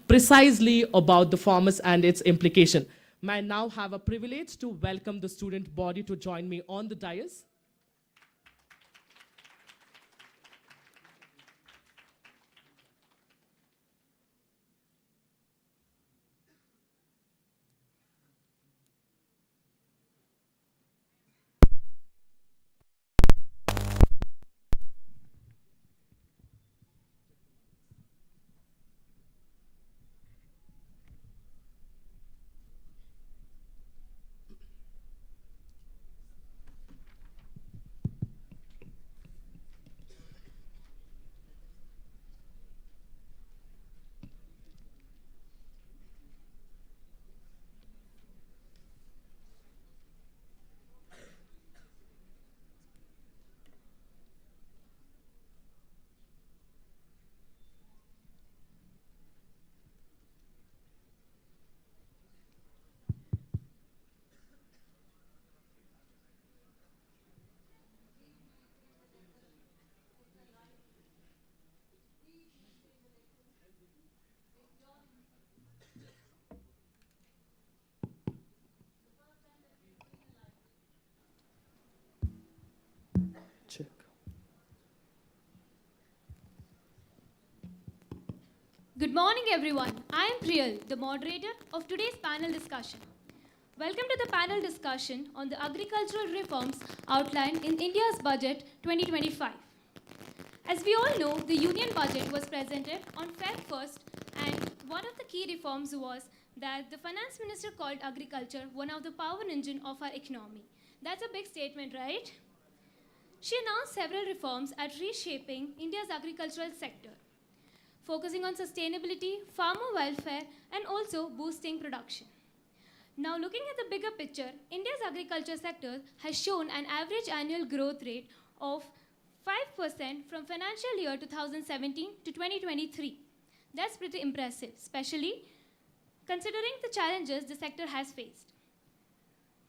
precisely about the farmers and its implication. May I now have a privilege to welcome the student body to join me on the dais. Check. Good morning, everyone. I am Priyal, the moderator of today's panel discussion. Welcome to the panel discussion on the agricultural reforms outlined in India's Budget 2025. As we all know, the Union Budget was presented on Feb 1st, and one of the key reforms was that the Finance Minister called agriculture one of the power engine of our economy. That's a big statement, right? She announced several reforms at reshaping India's agricultural sector, focusing on sustainability, farmer welfare, and also boosting production. Now, looking at the bigger picture, India's agriculture sector has shown an average annual growth rate of 5% from financial year 2017 to 2023. That's pretty impressive, especially considering the challenges the sector has faced.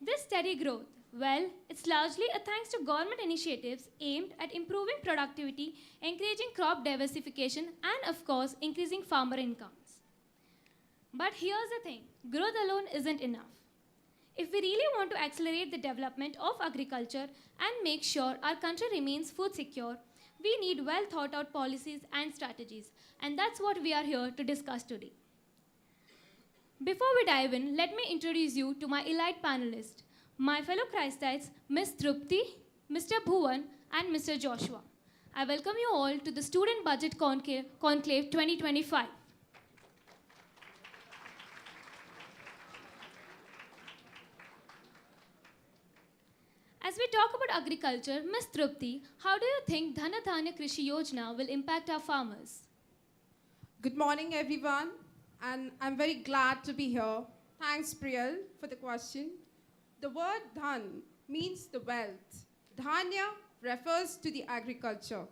This steady growth, well, it's largely a thanks to government initiatives aimed at improving productivity, encouraging crop diversification, and of course, increasing farmer incomes. But here's the thing, growth alone isn't enough. If we really want to accelerate the development of agriculture and make sure our country remains food secure, we need well thought out policies and strategies, and that's what we are here to discuss today. Before we dive in, let me introduce you to my elite panelists, my fellow Christites, Ms. Trupti, Mr. Bhuvan, and Mr. Joshua. I welcome you all to the Student Budget Conclave 2025. As we talk about agriculture, Ms. Trupti, how do you think Dhana Dhanya Krishi Yojana will impact our farmers? Good morning, everyone, and I'm very glad to be here. Thanks, Priyal, for the question. The word dhan means the wealth. Dhanya refers to the agriculture,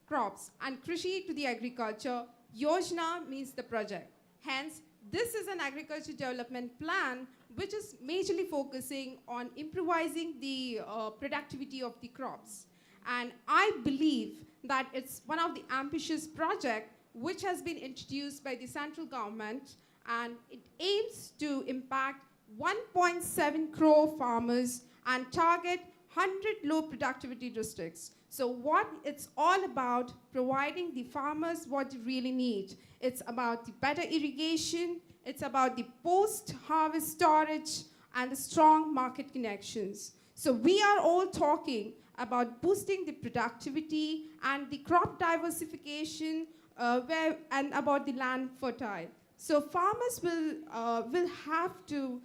crops, and krishi to the agriculture. Yojana means the project. Hence, this is an agriculture development plan which is majorly focusing on improvising the productivity of the crops. And I believe that it's one of the ambitious projects which has been introduced by the central government, and it aims to impact 1.7 crore farmers and target 100 low productivity districts. So what it's all about, providing the farmers what they really need. It's about the better irrigation, it's about the post-harvest storage, and the strong market connections. So we are all talking about boosting the productivity and the crop diversification and about the land fertile. So farmers will have to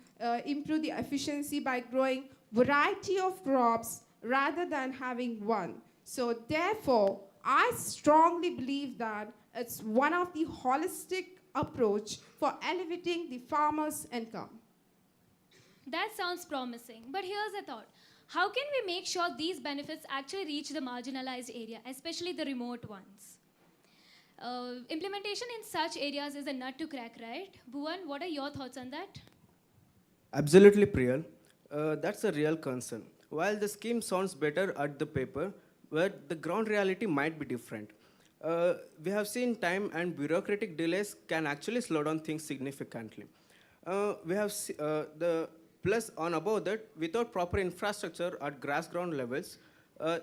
improve the efficiency by growing variety of crops rather than having one. So therefore, I strongly believe that it's one of the holistic approach for elevating the farmer's income. That sounds promising, but here's a thought. How can we make sure these benefits actually reach the marginalized area, especially the remote ones? Implementation in such areas is a nut to crack, right? Bhuvan, what are your thoughts on that? Absolutely, Priyal. That's a real concern. While the scheme sounds better at the paper, but the ground reality might be different. We have seen time and bureaucratic delays can actually slow down things significantly. The plus on above that, without proper infrastructure at grassroots levels,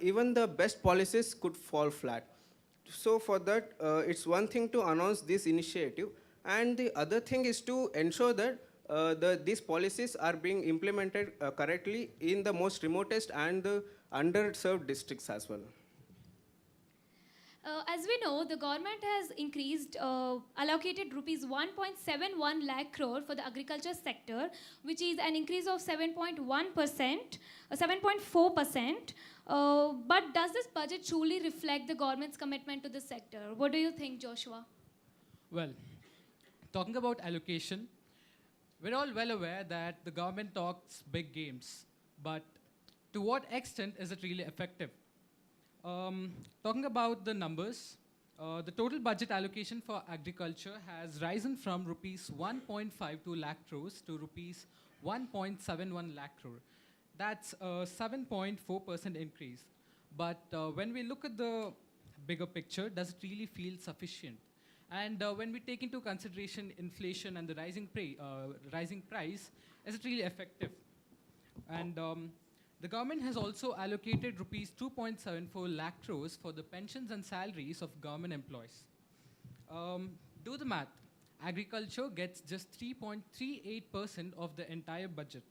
even the best policies could fall flat. So for that, it's one thing to announce this initiative, and the other thing is to ensure that these policies are being implemented correctly in the most remotest and the underserved districts as well. As we know, the government has allocated rupees 1.71 lakh crore for the agriculture sector, which is an increase of 7.1%, 7.4%. But does this budget truly reflect the government's commitment to the sector? What do you think, Joshua? Well, talking about allocation, we're all well aware that the government talks big games, but to what extent is it really effective? Talking about the numbers, the total budget allocation for agriculture has risen from rupees 1.52 lakh crores to rupees 1.71 lakh crore. That's a 7.4% increase. But when we look at the bigger picture, does it really feel sufficient? And when we take into consideration inflation and the rising price, is it really effective? And the government has also allocated rupees 2.74 lakh crores for the pensions and salaries of government employees. Do the math. Agriculture gets just 3.38% of the entire budget.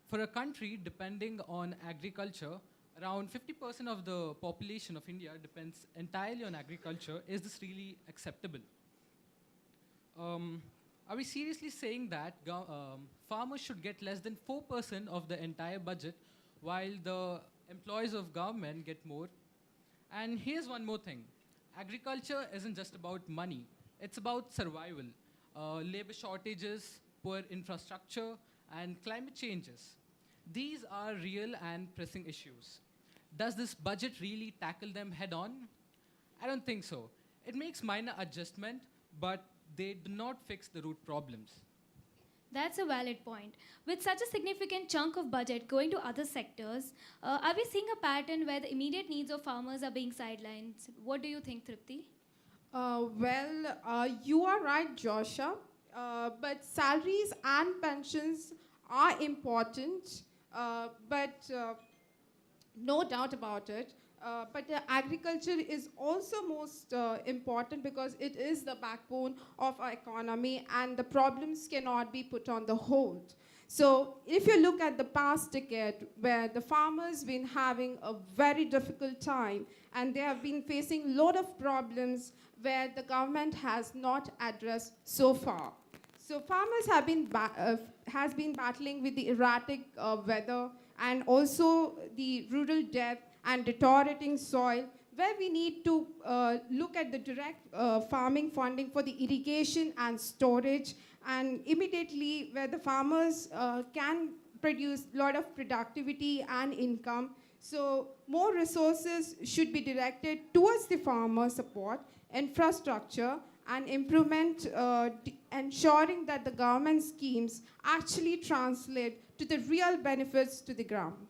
For a country depending on agriculture, around 50% of the population of India depends entirely on agriculture. Is this really acceptable? Are we seriously saying that farmers should get less than 4% of the entire budget while the employees of government get more? And here's one more thing. Agriculture isn't just about money. It's about survival. Labor shortages, poor infrastructure, and climate changes. These are real and pressing issues. Does this budget really tackle them head on? I don't think so. It makes minor adjustment, but they do not fix the root problems. That's a valid point. With such a significant chunk of budget going to other sectors, are we seeing a pattern where the immediate needs of farmers are being sidelined? What do you think, Tripti? You are right, Joshua. But salaries and pensions are important, but no doubt about it. But agriculture is also most important because it is the backbone of our economy and the problems cannot be put on the hold. So if you look at the past decade where the farmers been having a very difficult time and they have been facing a lot of problems where the government has not addressed so far. So farmers have been has been battling with the erratic weather and also the rural depth and deteriorating soil, where we need to look at the direct farming funding for the irrigation and storage, and immediately where the farmers can produce a lot of productivity and income. So more resources should be directed towards the farmer support, infrastructure, and improvement, ensuring that the government schemes actually translate to the real benefits to the ground.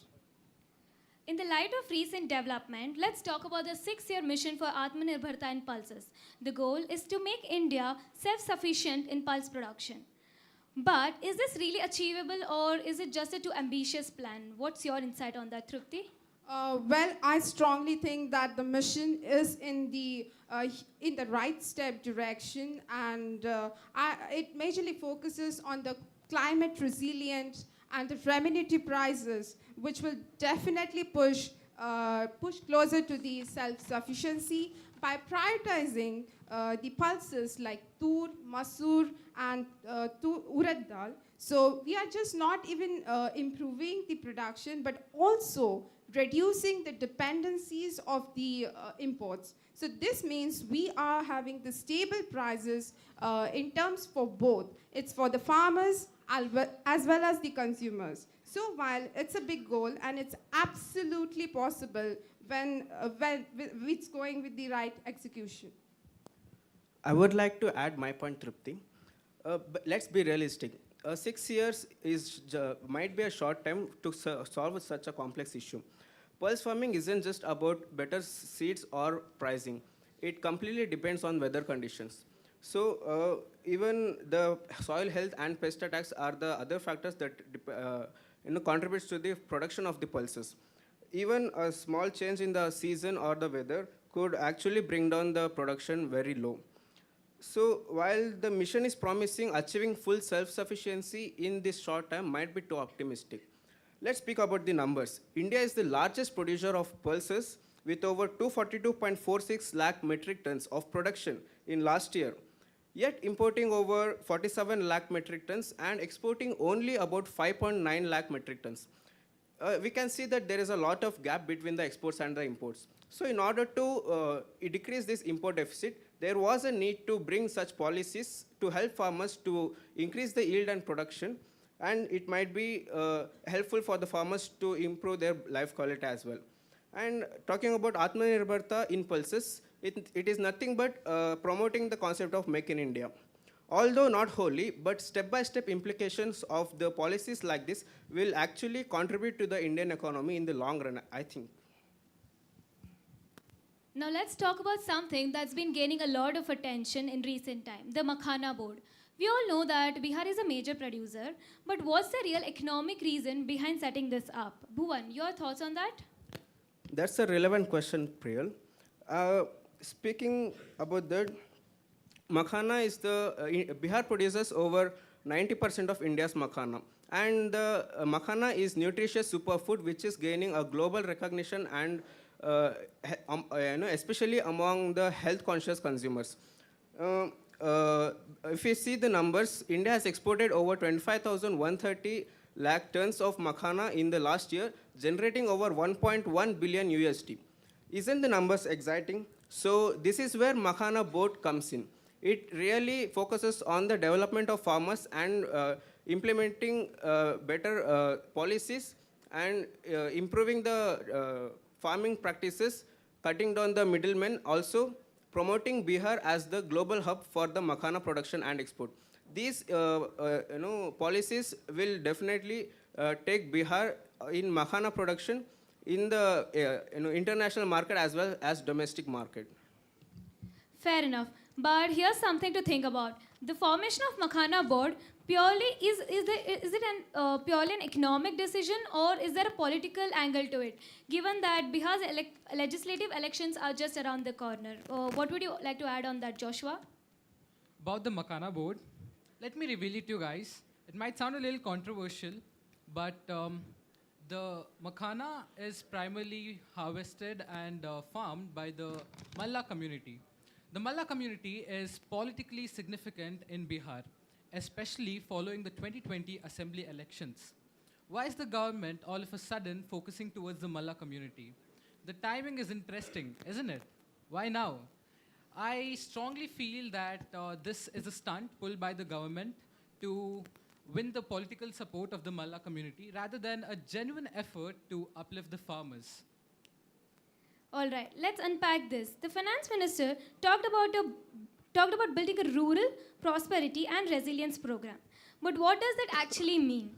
In the light of recent development, let's talk about the 6-year mission for Atmanirbharta in pulses. The goal is to make India self-sufficient in pulse production. But is this really achievable or is it just a too ambitious plan? What's your insight on that, Trupti? Well, I strongly think that the mission is in the right step direction, and it majorly focuses on the climate resilient and the remunerative prices, which will definitely push closer to the self-sufficiency by prioritizing the pulses like tur, masoor, and urad dal. So we are just not even improving the production, but also reducing the dependencies of the imports. So this means we are having the stable prices in terms for both. It's for the farmers as well as the consumers. So while it's a big goal and it's absolutely possible when it's going with the right execution. I would like to add my point, Tripti. But let's be realistic. 6 years might be a short time to solve such a complex issue. Pulse farming isn't just about better seeds or pricing. it completely depends on weather conditions. So even the soil health and pest attacks are the other factors that contributes to the production of the pulses. Even a small change in the season or the weather could actually bring down the production very low. So while the mission is promising, achieving full self-sufficiency in this short time might be too optimistic. Let's speak about the numbers. India is the largest producer of pulses with over 242.46 lakh metric tons of production in last year, yet importing over 47 lakh metric tons and exporting only about 5.9 lakh metric tons. We can see that there is a lot of gap between the exports and the imports. So in order to decrease this import deficit, there was a need to bring such policies to help farmers to increase the yield and production, and it might be helpful for the farmers to improve their life quality as well. And talking about Atmanirbharta in pulses, it is nothing but promoting the concept of Make in India. Although not wholly, but step-by-step implications of the policies like this will actually contribute to the Indian economy in the long run, I think. Now let's talk about something that's been gaining a lot of attention in recent time, the Makhana board. We all know that Bihar is a major producer, but what's the real economic reason behind setting this up? Bhuvan, your thoughts on that? That's a relevant question, Priyal. Speaking about that, Makhana is Bihar produces over 90% of India's makhana. And the makhana is nutritious superfood which is gaining a global recognition and especially among the health conscious consumers. If you see the numbers, India has exported over 25,130 lakh tons of makhana in the last year, generating over 1.1 billion USD. Isn't the numbers exciting? So this is where Makhana board comes in. It really focuses on the development of farmers and implementing better policies and improving the farming practices, cutting down the middlemen, also promoting Bihar as the global hub for the makhana production and export. These policies will definitely take Bihar in makhana production in the international market as well as domestic market. Fair enough. But here's something to think about. The formation of Makhana board purely is it purely an economic decision, or is there a political angle to it? Given that Bihar's legislative elections are just around the corner, what would you like to add on that, Joshua? About the Makhana board, let me reveal it to you guys. It might sound a little controversial, but the makhana is primarily harvested and farmed by the Malla community. The Malla community is politically significant in Bihar, especially following the 2020 assembly elections. Why is the government all of a sudden focusing towards the Malla community? The timing is interesting, isn't it? Why now? I strongly feel that this is a stunt pulled by the government to win the political support of the Malla community rather than a genuine effort to uplift the farmers. All right, let's unpack this. The finance minister talked about building a rural prosperity and resilience program. But what does that actually mean?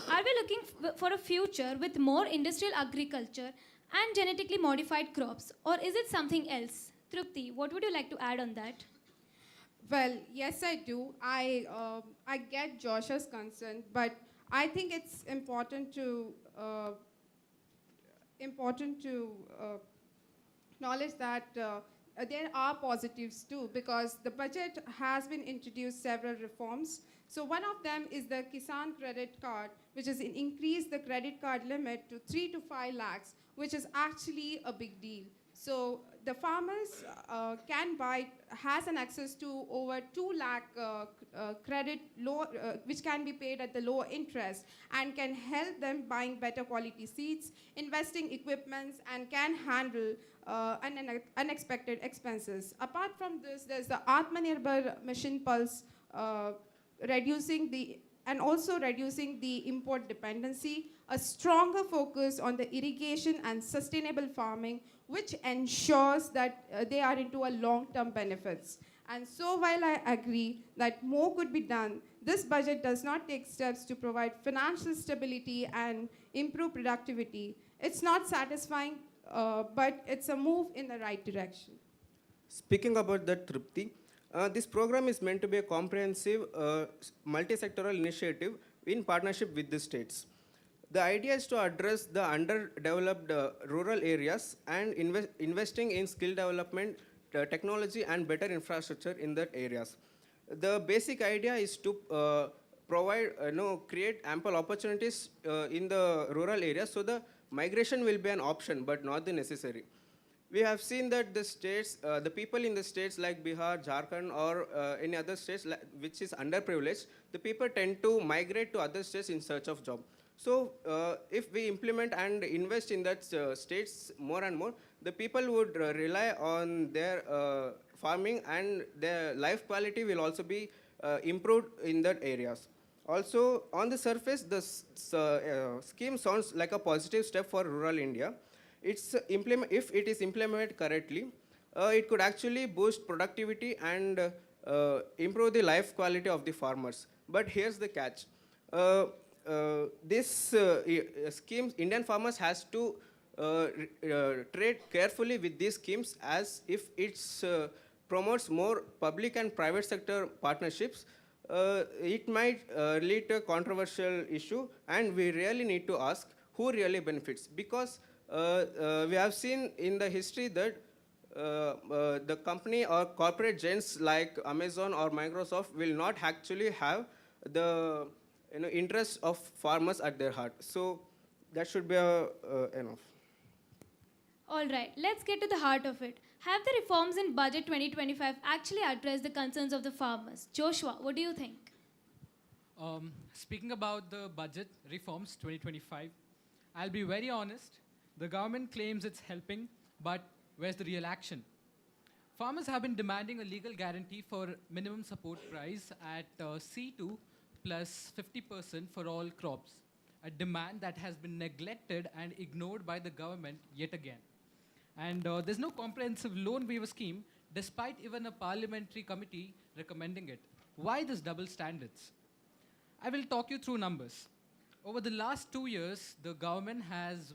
Are we looking for a future with more industrial agriculture and genetically modified crops, or is it something else? Trupti, what would you like to add on that? Well, yes, I do. I get Josh's concern, but I think it's important to acknowledge that there are positives too, because the budget has been introduced several reforms. So one of them is the Kisan credit card, which has increased the credit card limit to 3 to 5 lakhs, which is actually a big deal. So the farmers has an access to over 2 lakh credit which can be paid at the lower interest and can help them buying better quality seeds, investing equipments, and can handle unexpected expenses. Apart from this, there's the Atmanirbhar Mission Pulse, reducing the import dependency, a stronger focus on the irrigation and sustainable farming, which ensures that they are into a long-term benefits. And so while I agree that more could be done, this budget does not take steps to provide financial stability and improve productivity. It's not satisfying, but it's a move in the right direction. Speaking about the Tripti, this program is meant to be a comprehensive multi-sectoral initiative in partnership with the states. The idea is to address the underdeveloped rural areas and investing in skill development, technology, and better infrastructure in that areas. The basic idea is to provide, create ample opportunities in the rural areas, so the migration will be an option, but not the necessary. We have seen that the states, the people in the states like Bihar, Jharkhand, or any other states which is underprivileged, the people tend to migrate to other states in search of job. So if we implement and invest in that states more and more, the people would rely on their farming, and their life quality will also be improved in that areas. Also, on the surface, the scheme sounds like a positive step for rural India. If it is implemented correctly, it could actually boost productivity and improve the life quality of the farmers. But here's the catch. This schemes, Indian farmers has to trade carefully with these schemes, as if it promotes more public and private sector partnerships, it might lead to a controversial issue, and we really need to ask who really benefits, because we have seen in the history that the company or corporate giants like Amazon or Microsoft will not actually have the interests of farmers at their heart. So that should be enough. All right, let's get to the heart of it. Have the reforms in Budget 2025 actually addressed the concerns of the farmers? Joshua, what do you think? Speaking about the budget reforms 2025, I'll be very honest. The government claims it's helping, but where's the real action? Farmers have been demanding a legal guarantee for minimum support price at C2 plus 50% for all crops, a demand that has been neglected and ignored by the government yet again. And there's no comprehensive loan waiver scheme, despite even a parliamentary committee recommending it. Why this double standards? I will talk you through numbers. Over the last 2 years, the government has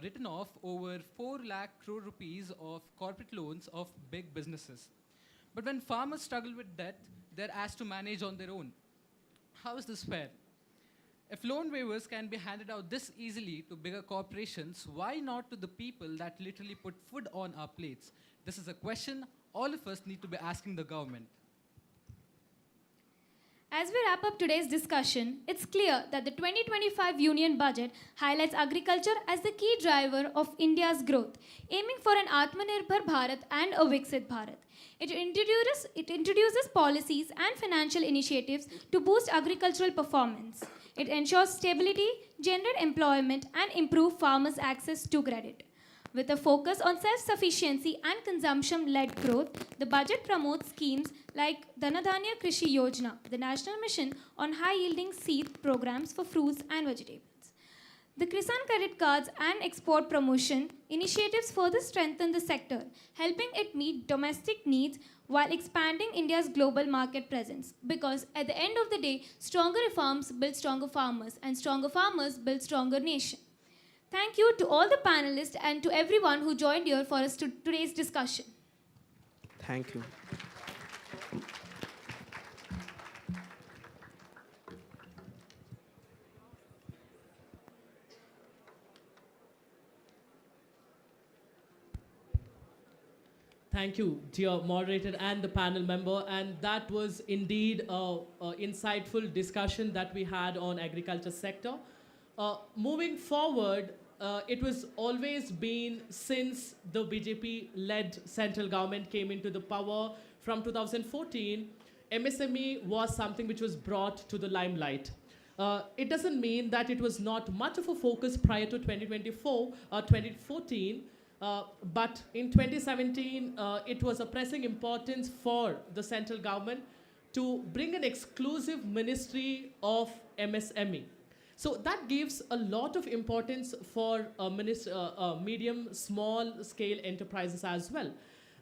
written off over 4 lakh crore rupees of corporate loans of big businesses. But when farmers struggle with debt, they're asked to manage on their own. How is this fair? If loan waivers can be handed out this easily to bigger corporations, why not to the people that literally put food on our plates? This is a question all of us need to be asking the government. As we wrap up today's discussion, it's clear that the 2025 Union Budget highlights agriculture as the key driver of India's growth, aiming for an Atmanirbhar Bharat and a Viksit Bharat. It introduces policies and financial initiatives to boost agricultural performance. It ensures stability, generate employment, and improve farmers' access to credit. With a focus on self-sufficiency and consumption-led growth, the budget promotes schemes like Dhanadhanya Krishi Yojana, the national mission on high-yielding seed programs for fruits and vegetables. The Kisan credit cards and export promotion initiatives further strengthen the sector, helping it meet domestic needs while expanding India's global market presence. Because at the end of the day, stronger reforms build stronger farmers, and stronger farmers build stronger nation. Thank you to all the panelists and to everyone who joined here for us today's discussion. Thank you. Thank you, dear moderator and the panel member. And that was indeed an insightful discussion that we had on agriculture sector. Moving forward, it was always been since the BJP-led central government came into the power from 2014, MSME was something which was brought to the limelight. It doesn't mean that it was not much of a focus prior to 2024 or 2014, but in 2017, it was a pressing importance for the central government to bring an exclusive ministry of MSME. So that gives a lot of importance for medium, small scale enterprises as well.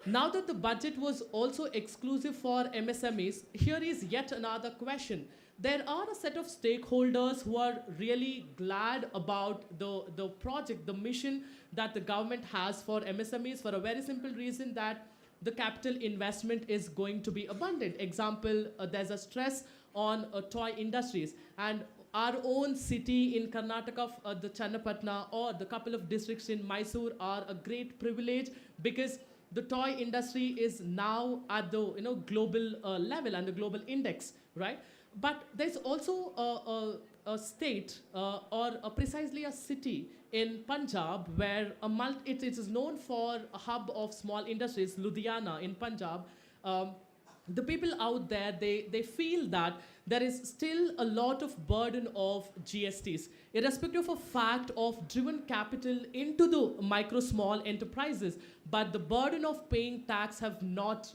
Now that the budget was also exclusive for MSMEs, here is yet another question. There are a set of stakeholders who are really glad about the project, the mission that the government has for MSMEs, for a very simple reason that the capital investment is going to be abundant. Example, there's a stress on toy industries, and our own city in Karnataka, the Channapatna, or the couple of districts in Mysore are a great privilege, because the toy industry is now at the global level and the global index, right? But there's also a state or precisely a city in Punjab where it is known for a hub of small industries, Ludhiana in Punjab. The people out there, they feel that there is still a lot of burden of GSTs, irrespective of fact of driven capital into the micro small enterprises, but the burden of paying tax have not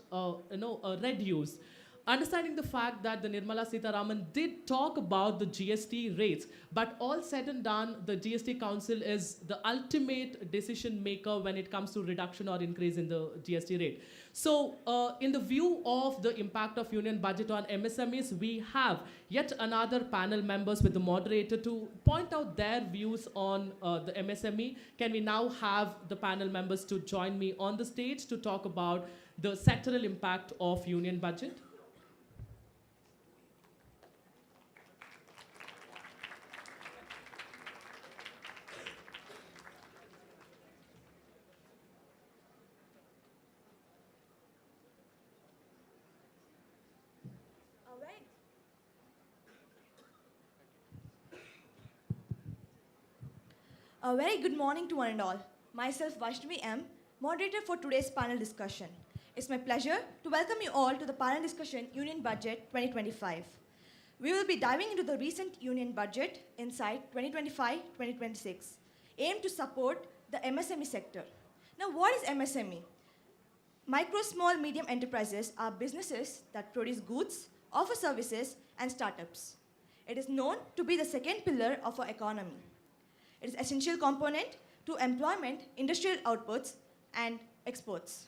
reduced. Understanding the fact that the Nirmala Sitharaman did talk about the GST rates, but all said and done, the GST Council is the ultimate decision maker when it comes to reduction or increase in the GST rate. So in the view of the impact of union budget on MSMEs, we have yet another panel members with the moderator to point out their views on the MSME. Can we now have the panel members to join me on the stage to talk about the sectoral impact of union budget? A very good morning to one and all. Myself, Vaishnavi M., moderator for today's panel discussion. It's my pleasure to welcome you all to the panel discussion Union Budget 2025. We will be diving into the recent Union Budget Insight 2025-2026, aimed to support the MSME sector. Now, what is MSME? Micro, small, medium enterprises are businesses that produce goods, offer services, and startups. It is known to be the second pillar of our economy. It is an essential component to employment, industrial outputs, and exports.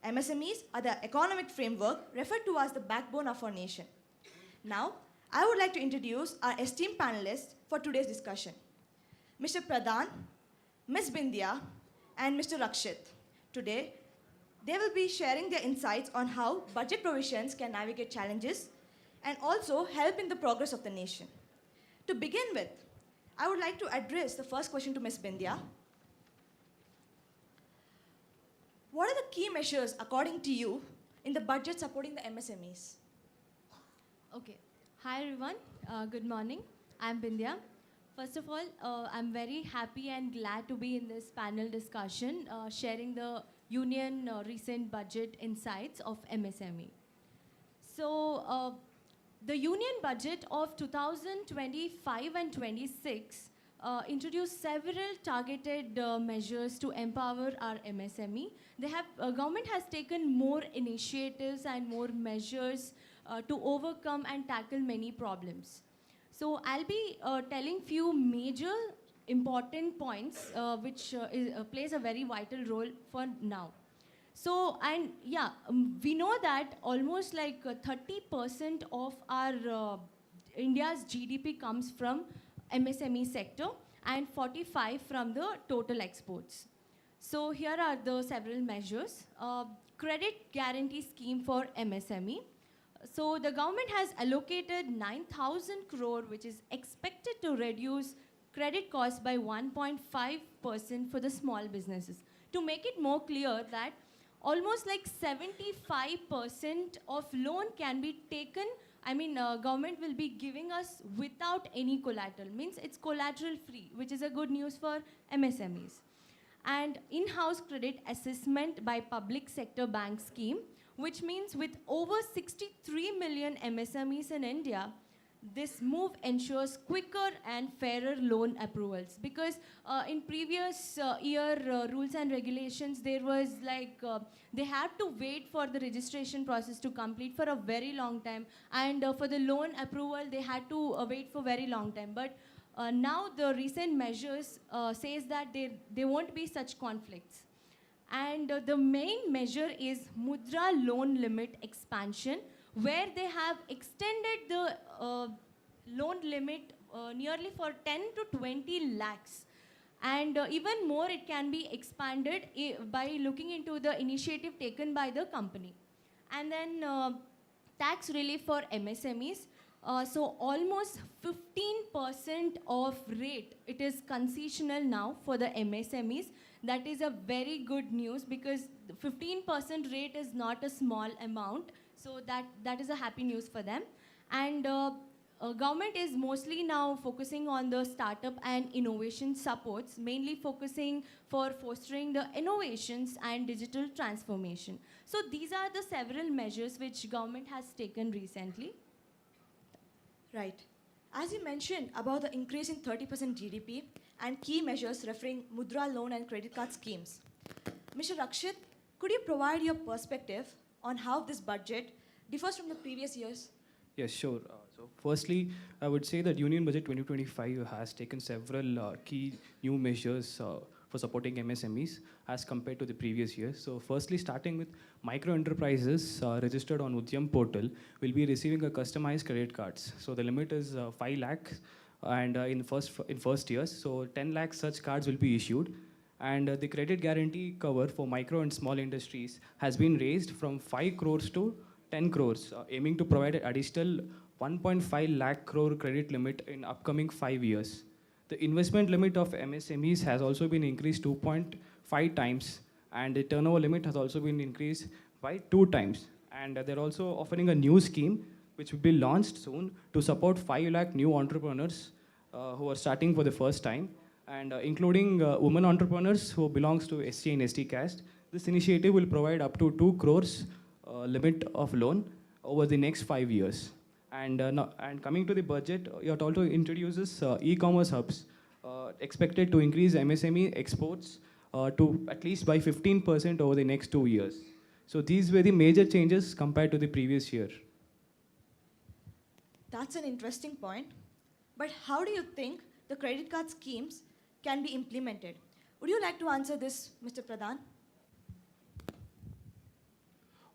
MSMEs are the economic framework referred to as the backbone of our nation. Now, I would like to introduce our esteemed panelists for today's discussion. Mr. Pradhan, Ms. Bindya, and Mr. Rakshit. Today, they will be sharing their insights on how budget provisions can navigate challenges and also help in the progress of the nation. To begin with, I would like to address the first question to Ms. Bindya. What are the key measures, according to you, in the budget supporting the MSMEs? Okay. Hi, everyone. Good morning. I'm Bindya. First of all, I'm very happy and glad to be in this panel discussion, sharing the Union recent budget insights of MSME. So, the Union budget of 2025 and 26 introduced several targeted measures to empower our MSME. Government has taken more initiatives and more measures to overcome and tackle many problems. So I'll be telling few major important points which plays a very vital role for now. So, and yeah, we know that almost like 30% of our India's GDP comes from MSME sector and 45 from the total exports. So here are the several measures. Credit guarantee scheme for MSME. So the government has allocated 9,000 crore, which is expected to reduce credit costs by 1.5% for the small businesses. To make it more clear that almost like 75% of loan can be taken, government will be giving us without any collateral. Means it's collateral free, which is a good news for MSMEs. And in-house credit assessment by public sector bank scheme, which means with over 63 million MSMEs in India, this move ensures quicker and fairer loan approvals. Because in previous year rules and regulations, there was like, they had to wait for the registration process to complete for a very long time. And for the loan approval, they had to wait for very long time. But now the recent measures says that there won't be such conflicts. And the main measure is Mudra loan limit expansion, where they have extended the loan limit nearly for 10 to 20 lakhs. And even more, it can be expanded by looking into the initiative taken by the company. And then tax relief for MSMEs. So almost 15% of rate, it is concessional now for the MSMEs. That is a very good news because 15% rate is not a small amount. So that is a happy news for them. And government is mostly now focusing on the startup and innovation supports, mainly focusing for fostering the innovations and digital transformation. So these are the several measures which government has taken recently. Right. As you mentioned about the increase in 30% GDP and key measures referring Mudra loan and credit card schemes. Mr. Rakshit, could you provide your perspective on how this budget differs from the previous years? Yes, sure. So firstly, I would say that Union Budget 2025 has taken several key new measures for supporting MSMEs as compared to the previous years. So firstly, starting with micro enterprises registered on Udyam portal will be receiving a customized credit cards. So the limit is 5 lakhs and in first years, so 10 lakhs such cards will be issued. And the credit guarantee cover for micro and small industries has been raised from 5 crores to 10 crores, aiming to provide an additional 1.5 lakh crore credit limit in upcoming 5 years. The investment limit of MSMEs has also been increased 2.5 times, and the turnover limit has also been increased by 2 times. And they're also offering a new scheme which will be launched soon to support 5 lakh new entrepreneurs who are starting for the first time, and including women entrepreneurs who belongs to SC and ST caste. This initiative will provide up to 2 crores limit of loan over the next 5 years. And coming to the budget, it also introduces e-commerce hubs expected to increase MSME exports to at least by 15% over the next 2 years. So these were the major changes compared to the previous year. That's an interesting point. But how do you think the credit card schemes can be implemented? Would you like to answer this, Mr. Pradhan?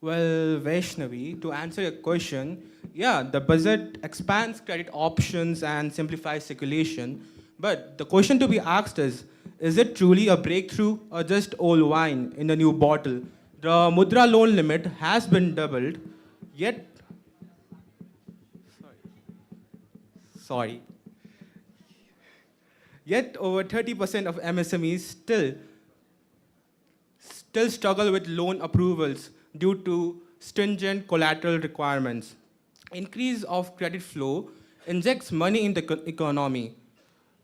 Well, Vaishnavi, to answer your question, yeah, the budget expands credit options and simplifies circulation. But the question to be asked is it truly a breakthrough or just old wine in a new bottle? The Mudra loan limit has been doubled, yet, sorry, yet over 30% of MSMEs still struggle with loan approvals due to stringent collateral requirements. Increase of credit flow injects money in the economy,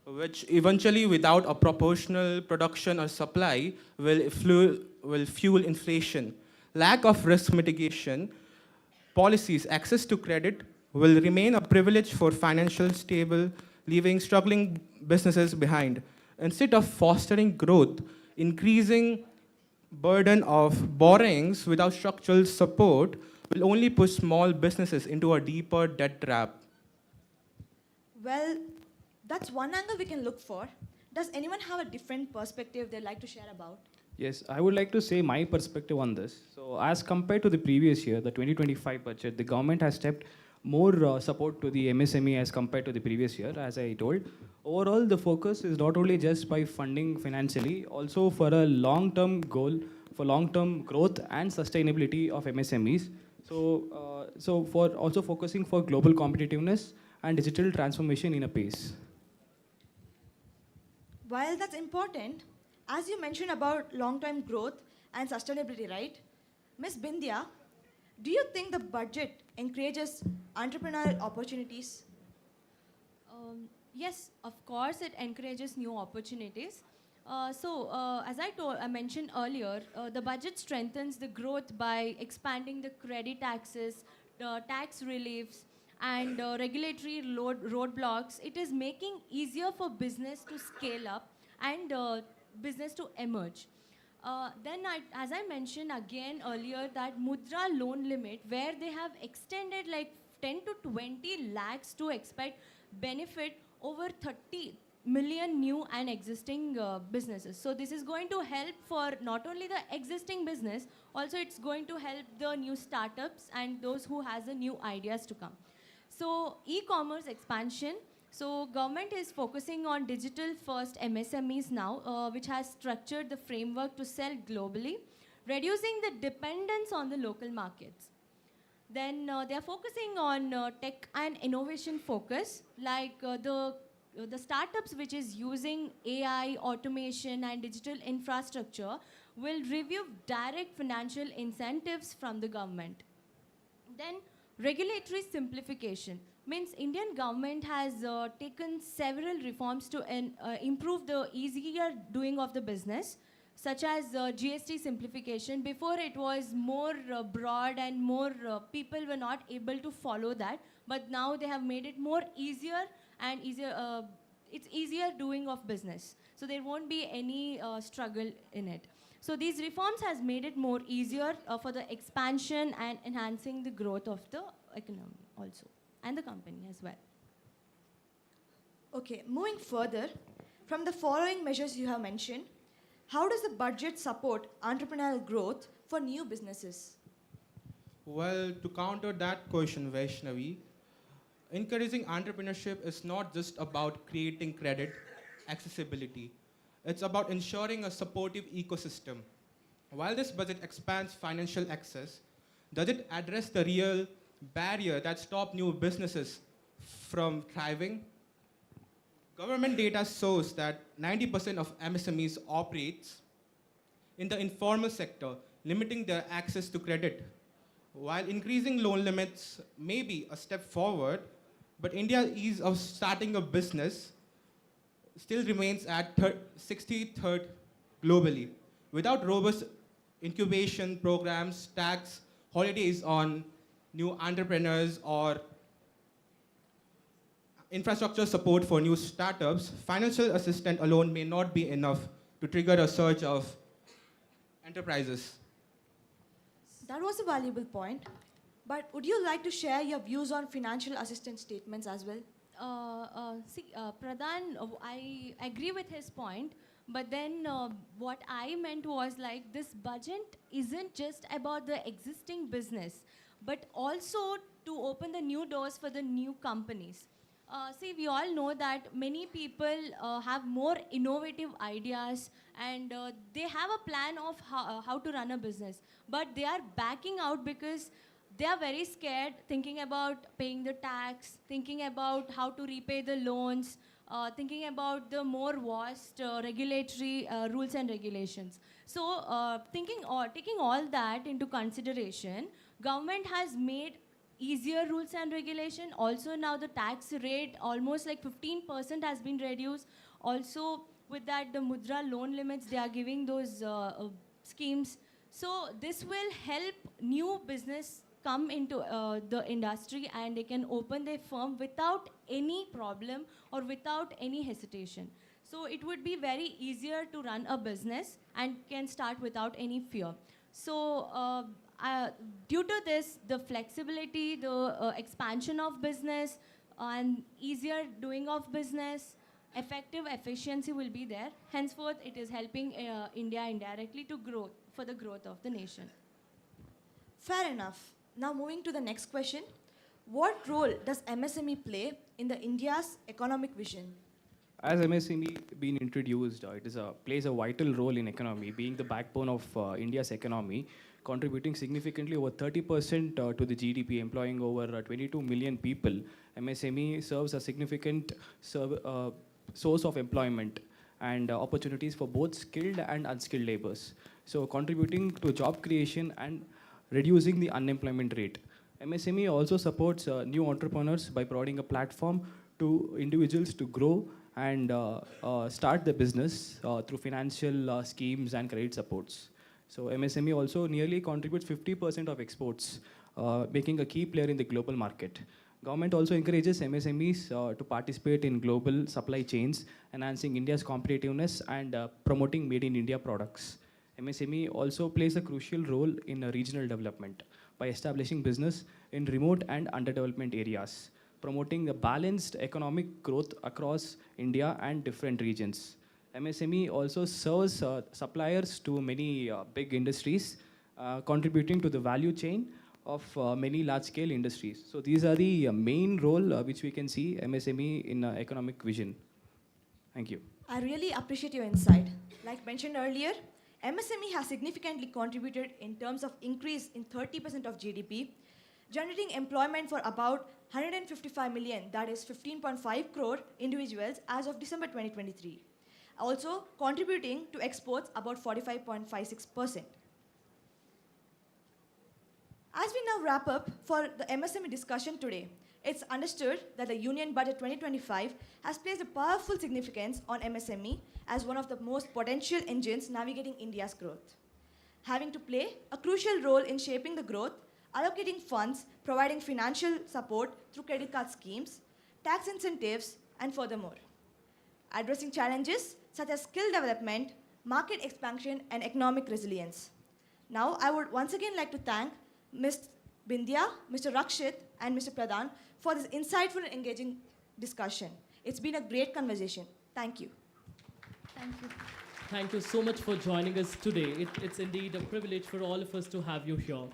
which eventually, without a proportional production or supply, will fuel inflation. Lack of risk mitigation policies, access to credit will remain a privilege for financial stable, leaving struggling businesses behind. Instead of fostering growth, increasing burden of borrowings without structural support will only push small businesses into a deeper debt trap. Well, that's one angle we can look for. Does anyone have a different perspective they'd like to share about? Yes, I would like to say my perspective on this. So as compared to the previous year, the 2025 budget, the government has stepped more support to the MSME as compared to the previous year, as I told. Overall, the focus is not only just by funding financially, also for a long-term goal, for long-term growth and sustainability of MSMEs. So for also focusing for global competitiveness and digital transformation in a pace. While that's important, as you mentioned about long-term growth and sustainability, right? Ms. Bindya, do you think the budget encourages entrepreneurial opportunities? Yes, of course, it encourages new opportunities. As I mentioned earlier, the budget strengthens the growth by expanding the credit access, the tax reliefs, and regulatory roadblocks. It is making easier for business to scale up and business to emerge. As I mentioned again earlier, that Mudra loan limit, where they have extended like 10 to 20 lakhs to expect benefit over 30 million new and existing businesses. So this is going to help for not only the existing business, also it's going to help the new startups and those who has the new ideas to come. So e-commerce expansion, So government is focusing on digital first MSMEs now, which has structured the framework to sell globally, reducing the dependence on the local markets. Then they are focusing on tech and innovation focus, like the startups which is using AI, automation, and digital infrastructure will review direct financial incentives from the government. Then regulatory simplification means Indian government has taken several reforms to improve the easier doing of the business, such as GST simplification. Before it was more broad and more people were not able to follow that, but now they have made it more easier and easier. It's easier doing of business, so there won't be any struggle in it. So these reforms has made it more easier for the expansion and enhancing the growth of the economy also, and the company as well. Okay, moving further, from the following measures you have mentioned, how does the budget support entrepreneurial growth for new businesses? Well, to counter that question, Vaishnavi, encouraging entrepreneurship is not just about creating credit, accessibility. It's about ensuring a supportive ecosystem. While this budget expands financial access, does it address the real barrier that stop new businesses from thriving? Government data shows that 90% of MSMEs operates in the informal sector, limiting their access to credit. While increasing loan limits may be a step forward, but India's ease of starting a business still remains at 63rd globally. Without robust incubation programs, tax holidays on new entrepreneurs, or infrastructure support for new startups, financial assistance alone may not be enough to trigger a surge of enterprises. That was a valuable point. But would you like to share your views on financial assistance statements as well? Pradhan, I agree with his point, but then what I meant was like this budget isn't just about the existing business, but also to open the new doors for the new companies. We all know that many people have more innovative ideas, and they have a plan of how to run a business, but they are backing out because they are very scared, thinking about paying the tax, thinking about how to repay the loans, thinking about the more vast regulatory rules and regulations. So taking all that into consideration, government has made easier rules and regulation. Also now the tax rate almost like 15% has been reduced. Also with that the Mudra loan limits, they are giving those schemes. So this will help new business come into the industry, and they can open their firm without any problem or without any hesitation. So it would be very easier to run a business and can start without any fear. So due to this, the flexibility, the expansion of business, and easier doing of business, effective efficiency will be there. Henceforth, it is helping India indirectly to grow, for the growth of the nation. Fair enough. Now moving to the next question. What role does MSME play in the India's economic vision? As MSME being introduced, plays a vital role in economy, being the backbone of India's economy, contributing significantly over 30% to the GDP, employing over 22 million people. MSME serves a significant source of employment and opportunities for both skilled and unskilled laborers. So contributing to job creation and reducing the unemployment rate. MSME also supports new entrepreneurs by providing a platform to individuals to grow and start the business through financial schemes and credit supports. So MSME also nearly contributes 50% of exports, making a key player in the global market. Government also encourages MSMEs to participate in global supply chains, enhancing India's competitiveness and promoting made in India products. MSME also plays a crucial role in regional development by establishing business in remote and underdevelopment areas, promoting a balanced economic growth across India and different regions. MSME also serves suppliers to many big industries, contributing to the value chain of many large-scale industries. So these are the main role which we can see MSME in economic vision. Thank you. I really appreciate your insight. Like mentioned earlier, MSME has significantly contributed in terms of increase in 30% of GDP, generating employment for about 155 million, that is 15.5 crore individuals as of December 2023. Also contributing to exports about 45.56%. As we now wrap up for the MSME discussion today, it's understood that the Union Budget 2025 has placed a powerful significance on MSME as one of the most potential engines navigating India's growth. Having to play a crucial role in shaping the growth, allocating funds, providing financial support through credit card schemes, tax incentives, and furthermore, addressing challenges such as skill development, market expansion, and economic resilience. Now, I would once again like to thank Ms. Bindya, Mr. Rakshit, and Mr. Pradhan for this insightful and engaging discussion. It's been a great conversation. Thank you. Thank you. Thank you so much for joining us today. It's indeed a privilege for all of us to have you here.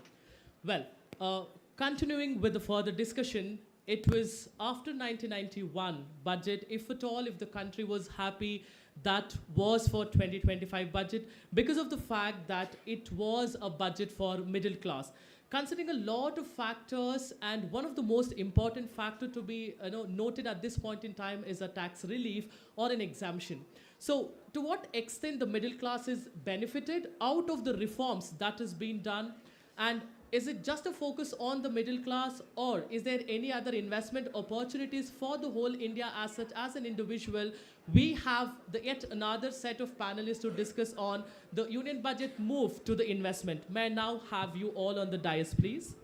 Well, continuing with the further discussion, it was after 1991 budget, if at all, if the country was happy, that was for 2025 budget because of the fact that it was a budget for middle class. Considering a lot of factors, and one of the most important factor to be noted at this point in time is a tax relief or an exemption. So to what extent the middle class is benefited out of the reforms that has been done, and is it just a focus on the middle class, or is there any other investment opportunities for the whole India as such as an individual? We have yet another set of panelists to discuss on the union budget move to the investment. May I now have you all on the dais, please?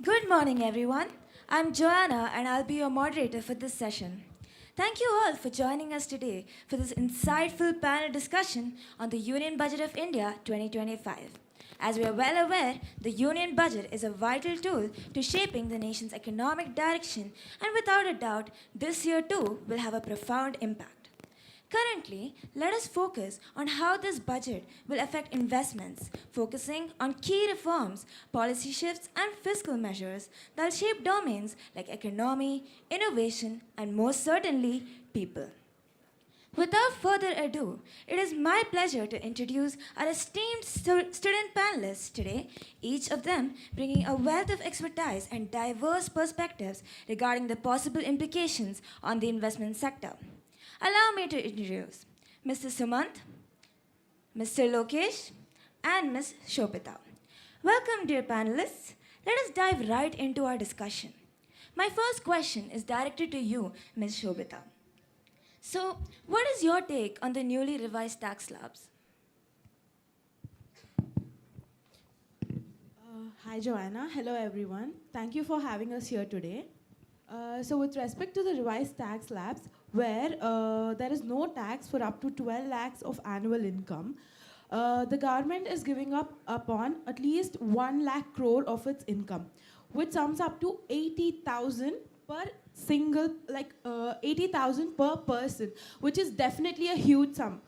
Good morning, everyone. I'm Joanna, and I'll be your moderator for this session. Thank you all for joining us today for this insightful panel discussion on the Union Budget of India 2025. As we are well aware, the Union Budget is a vital tool to shaping the nation's economic direction, and without a doubt, this year too will have a profound impact. Currently, let us focus on how this budget will affect investments, focusing on key reforms, policy shifts, and fiscal measures that will shape domains like economy, innovation, and most certainly, people. Without further ado, it is my pleasure to introduce our esteemed student panelists today, each of them bringing a wealth of expertise and diverse perspectives regarding the possible implications on the investment sector. Allow me to introduce Mr. Sumant, Mr. Lokesh, and Ms. Shobita. Welcome, dear panelists. Let us dive right into our discussion. My first question is directed to you, Ms. Shobita. So, what is your take on the newly revised tax slabs? Hi, Joanna. Hello, everyone. Thank you for having us here today. So with respect to the revised tax slabs, where there is no tax for up to 12 lakhs of annual income, the government is giving up upon at least 1 lakh crore of its income, which sums up to 80,000 per single, 80,000 per person, which is definitely a huge sum.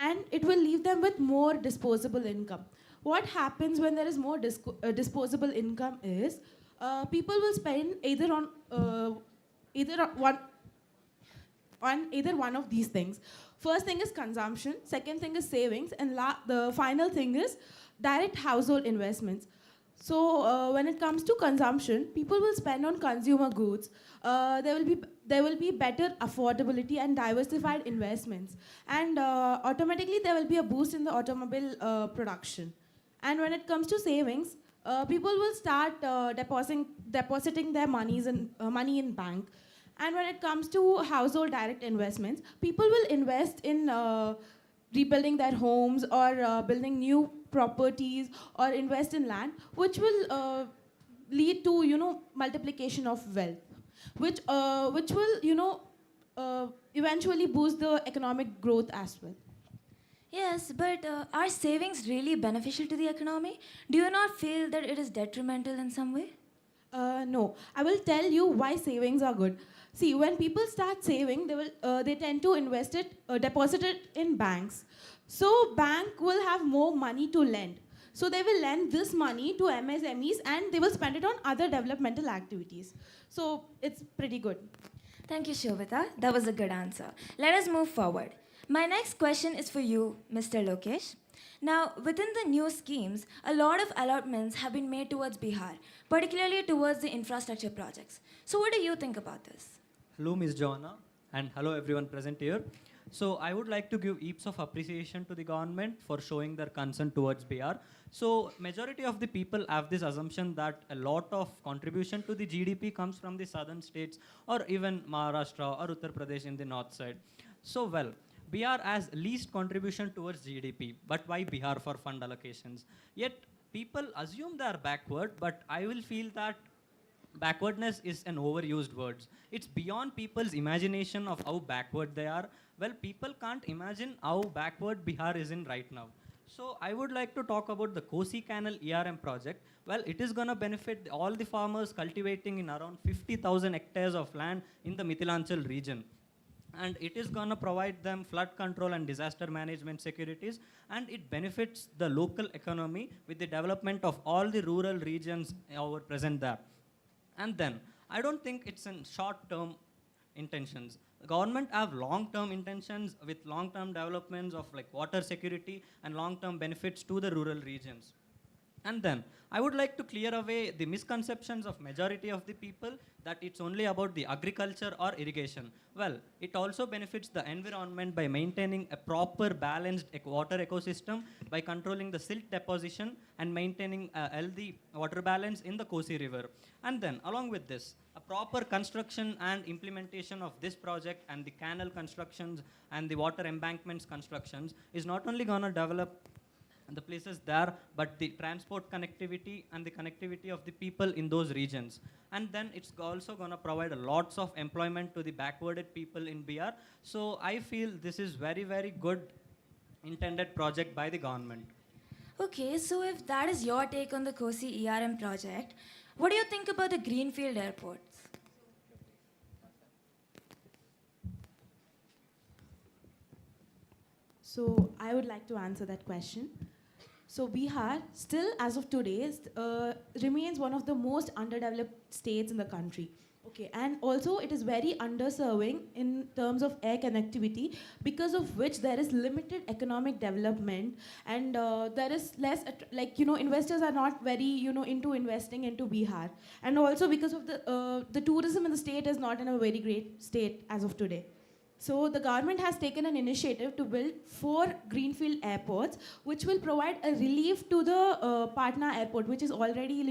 And it will leave them with more disposable income. What happens when there is more disposable income is, people will spend either one of these things. First thing is consumption, second thing is savings, and the final thing is direct household investments. So when it comes to consumption, people will spend on consumer goods. There will be better affordability and diversified investments, and automatically there will be a boost in the automobile production. And when it comes to savings, people will start depositing their money in bank. And when it comes to household direct investments, people will invest in rebuilding their homes or building new properties or invest in land, which will lead to, multiplication of wealth, which will, eventually boost the economic growth as well. Yes, but are savings really beneficial to the economy? Do you not feel that it is detrimental in some way? No, I will tell you why savings are good. See, when people start saving, they tend to invest it, deposit it in banks. So bank will have more money to lend. So they will lend this money to MSMEs and they will spend it on other developmental activities. So it's pretty good. Thank you, Shobita. That was a good answer. Let us move forward. My next question is for you, Mr. Lokesh. Now, within the new schemes, a lot of allotments have been made towards Bihar, particularly towards the infrastructure projects. So, what do you think about this? Hello, Ms. Joanna, and hello everyone present here. So I would like to give heaps of appreciation to the government for showing their concern towards Bihar. So majority of the people have this assumption that a lot of contribution to the GDP comes from the southern states or even Maharashtra or Uttar Pradesh in the north side. So well, Bihar has least contribution towards GDP, but why Bihar for fund allocations? Yet people assume they are backward, but I will feel that backwardness is an overused word. It's beyond people's imagination of how backward they are. Well, people can't imagine how backward Bihar is in right now. So I would like to talk about the Kosi Canal ERM project. Well, it is going to benefit all the farmers cultivating in around 50,000 hectares of land in the Mithilanchal region. And it is going to provide them flood control and disaster management securities, and it benefits the local economy with the development of all the rural regions over present there. And then, I don't think it's in short-term intentions. The government have long-term intentions with long-term developments of like water security and long-term benefits to the rural regions. And then, I would like to clear away the misconceptions of majority of the people that it's only about the agriculture or irrigation. Well, it also benefits the environment by maintaining a proper balanced water ecosystem, by controlling the silt deposition and maintaining a healthy water balance in the Kosi River. And then, along with this, a proper construction and implementation of this project and the canal constructions and the water embankments constructions is not only going to develop the places there, but the transport connectivity and the connectivity of the people in those regions. And then it's also going to provide lots of employment to the backwarded people in Bihar. So I feel this is very, very good intended project by the government. Okay, so if that is your take on the Kosi ERM project, what do you think about the greenfield airports? So I would like to answer that question. So Bihar, still as of today, remains one of the most underdeveloped states in the country. Okay, and also it is very underserving in terms of air connectivity, because of which there is limited economic development, and there is less, investors are not very, into investing into Bihar. And also because of the tourism in the state is not in a very great state as of today. So the government has taken an initiative to build 4 greenfield airports, which will provide a relief to the Patna airport, which is already,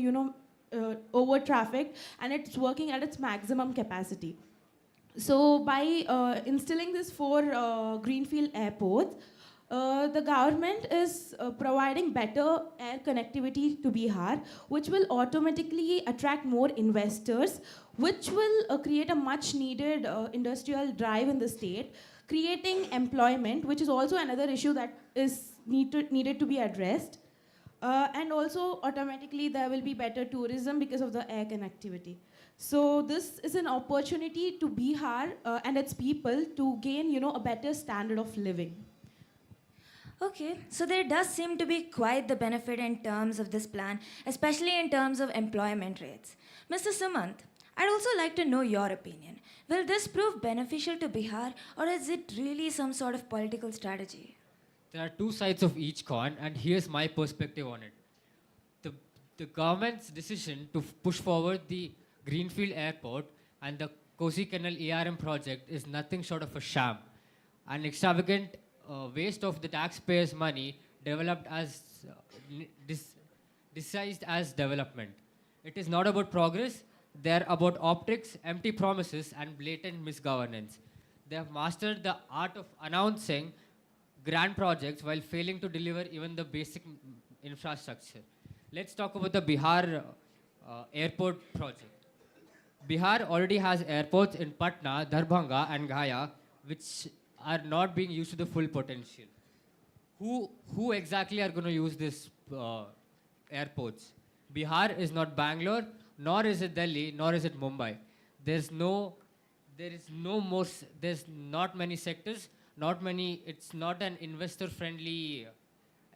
over trafficked, and it's working at its maximum capacity. So by instilling these 4 greenfield airports, the government is providing better air connectivity to Bihar, which will automatically attract more investors, which will create a much needed industrial drive in the state, creating employment, which is also another issue that is needed to be addressed. And also automatically there will be better tourism because of the air connectivity. So this is an opportunity to Bihar and its people to gain, a better standard of living. Okay, so there does seem to be quite the benefit in terms of this plan, especially in terms of employment rates. Mr. Sumant, I'd also like to know your opinion. Will this prove beneficial to Bihar, or is it really some sort of political strategy? There are two sides of each coin, and here's my perspective on it. The government's decision to push forward the Greenfield Airport and the Kosi Canal ERM project is nothing short of a sham, an extravagant waste of the taxpayers' money developed as disguised as development. It is not about progress. They're about optics, empty promises, and blatant misgovernance. They have mastered the art of announcing grand projects while failing to deliver even the basic infrastructure. Let's talk about the Bihar airport project. Bihar already has airports in Patna, Darbhanga, and Gaya, which are not being used to the full potential. Who exactly are going to use these airports? Bihar is not Bangalore, nor is it Delhi, nor is it Mumbai. There's not many sectors, it's not an investor-friendly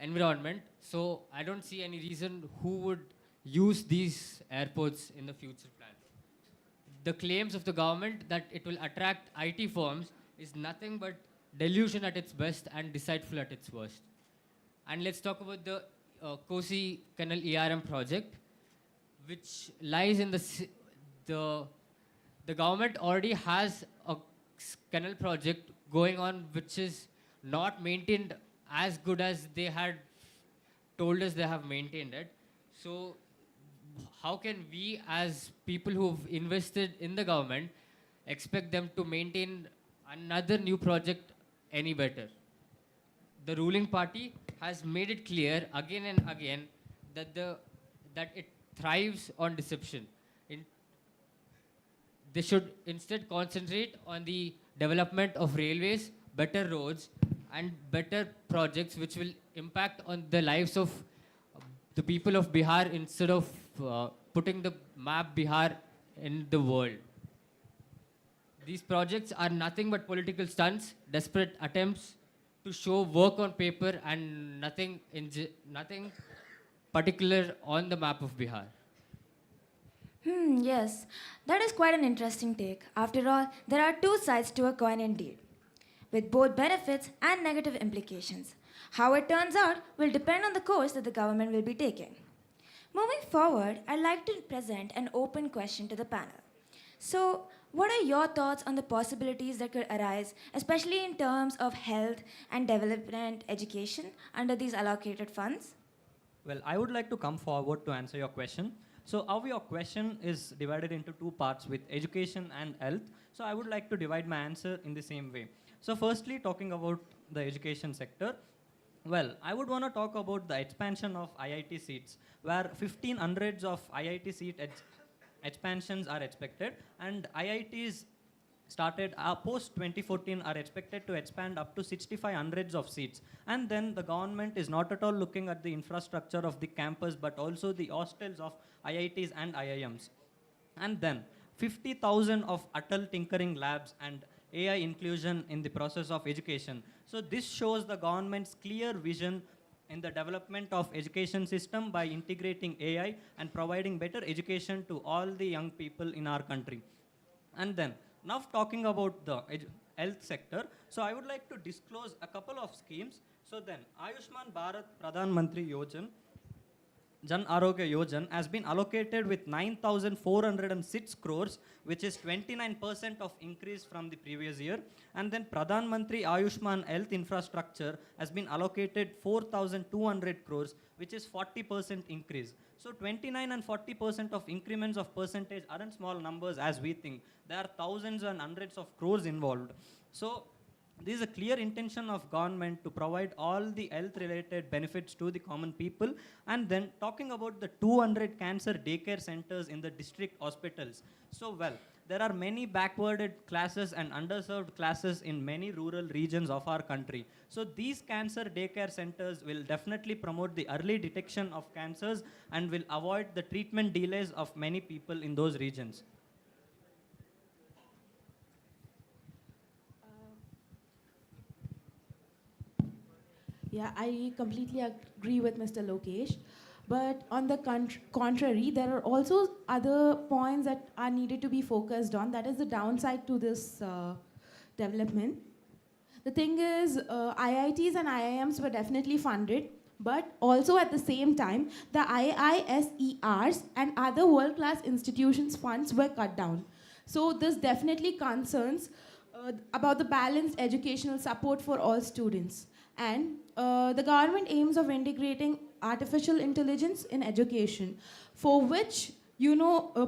environment. So I don't see any reason who would use these airports in the future plans. The claims of the government that it will attract IT firms is nothing but delusion at its best and deceitful at its worst. And let's talk about the Kosi Canal ERM project, which lies in the government already has a canal project going on which is not maintained as good as they had told us they have maintained it. So how can we as people who've invested in the government expect them to maintain another new project any better? The ruling party has made it clear again and again that it thrives on deception. They should instead concentrate on the development of railways, better roads, and better projects which will impact on the lives of the people of Bihar instead of putting the map Bihar in the world. These projects are nothing but political stunts, desperate attempts to show work on paper and nothing particular on the map of Bihar. Yes, that is quite an interesting take. After all, there are two sides to a coin indeed, with both benefits and negative implications. How it turns out will depend on the course that the government will be taking. Moving forward, I'd like to present an open question to the panel. So, what are your thoughts on the possibilities that could arise, especially in terms of health and development education under these allocated funds? Well, I would like to come forward to answer your question. So your question is divided into two parts with education and health. So I would like to divide my answer in the same way. So firstly, talking about the education sector, well, I would want to talk about the expansion of IIT seats, where 1500s of IIT seat expansions are expected, and IITs started post 2014 are expected to expand up to 6500s of seats. And then the government is not at all looking at the infrastructure of the campus, but also the hostels of IITs and IIMs. And then 50,000 of Atal tinkering labs and AI inclusion in the process of education. So this shows the government's clear vision in the development of education system by integrating AI and providing better education to all the young people in our country. And then, now talking about the health sector, so I would like to disclose a couple of schemes. So then, Ayushman Bharat Pradhan Mantri Yojan, Jan Arogya Yojan has been allocated with 9,406 crores, which is 29% of increase from the previous year. And then Pradhan Mantri Ayushman Health Infrastructure has been allocated 4,200 crores, which is 40% increase. So 29 and 40% of increments of percentage aren't small numbers as we think. There are thousands and hundreds of crores involved. So this is a clear intention of government to provide all the health-related benefits to the common people. And then talking about the 200 cancer daycare centers in the district hospitals. So well, there are many backwarded classes and underserved classes in many rural regions of our country. So these cancer daycare centers will definitely promote the early detection of cancers and will avoid the treatment delays of many people in those regions. Yeah, I completely agree with Mr. Lokesh. But on the contrary, there are also other points that are needed to be focused on. That is the downside to this development. The thing is, IITs and IIMs were definitely funded, but also at the same time, the IISERs and other world-class institutions' funds were cut down. So this definitely concerns about the balanced educational support for all students. And the government aims of integrating artificial intelligence in education, for which,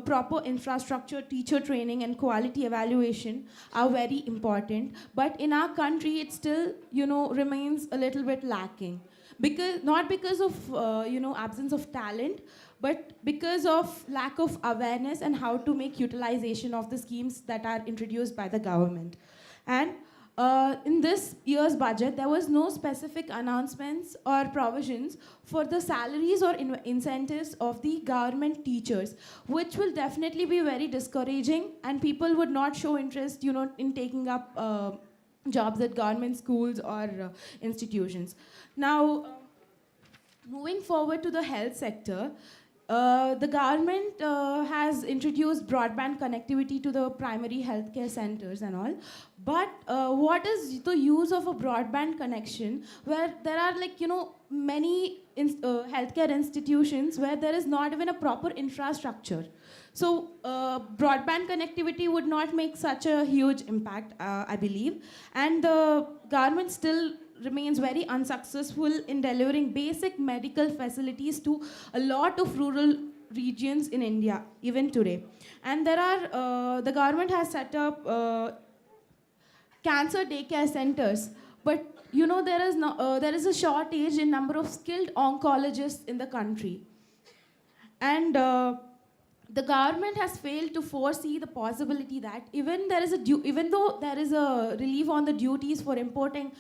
proper infrastructure, teacher training, and quality evaluation are very important. But in our country, it still, remains a little bit lacking. because not because of absence of talent, but because of lack of awareness and how to make utilization of the schemes that are introduced by the government. And in this year's budget, there was no specific announcements or provisions for the salaries or incentives of the government teachers, which will definitely be very discouraging, and people would not show interest, in taking up jobs at government schools or institutions. Now, moving forward to the health sector, the government has introduced broadband connectivity to the primary healthcare centers and all. But what is the use of a broadband connection where there are many healthcare institutions where there is not even a proper infrastructure? So broadband connectivity would not make such a huge impact, I believe. And the government still remains very unsuccessful in delivering basic medical facilities to a lot of rural regions in India, even today. And there are, the government has set up cancer daycare centers, but there is a shortage in number of skilled oncologists in the country. And the government has failed to foresee the possibility that even though there is a relief on the duties for importing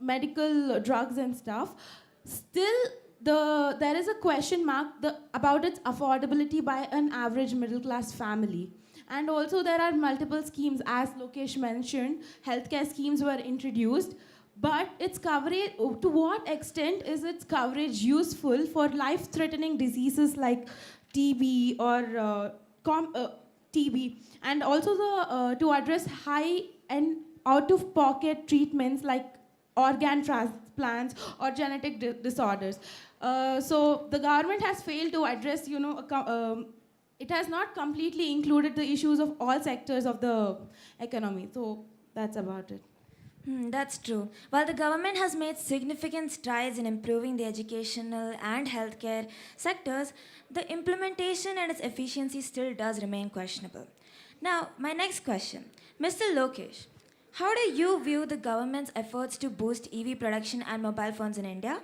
medical drugs and stuff, still there is a question mark about its affordability by an average middle class family. And also there are multiple schemes, as Lokesh mentioned, healthcare schemes were introduced, but its coverage, to what extent is its coverage useful for life-threatening diseases like TB or TB, and also to address high and out-of-pocket treatments like organ transplants or genetic disorders. So the government has failed to address, it has not completely included the issues of all sectors of the economy. So that's about it. That's true. While the government has made significant strides in improving the educational and healthcare sectors, the implementation and its efficiency still does remain questionable. Now, my next question. Mr. Lokesh, how do you view the government's efforts to boost EV production and mobile phones in India?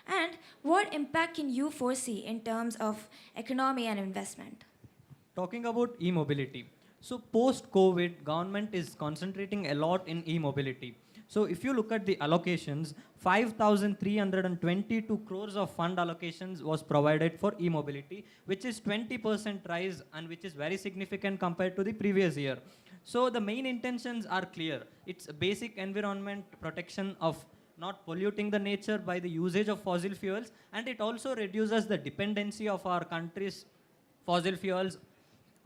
And what impact can you foresee in terms of economy and investment? Talking about e-mobility. So post-COVID, government is concentrating a lot in e-mobility. So if you look at the allocations, 5,322 crores of fund allocations was provided for e-mobility, which is 20% rise and which is very significant compared to the previous year. So the main intentions are clear. It's a basic environment protection of not polluting the nature by the usage of fossil fuels, and it also reduces the dependency of our country's fossil fuels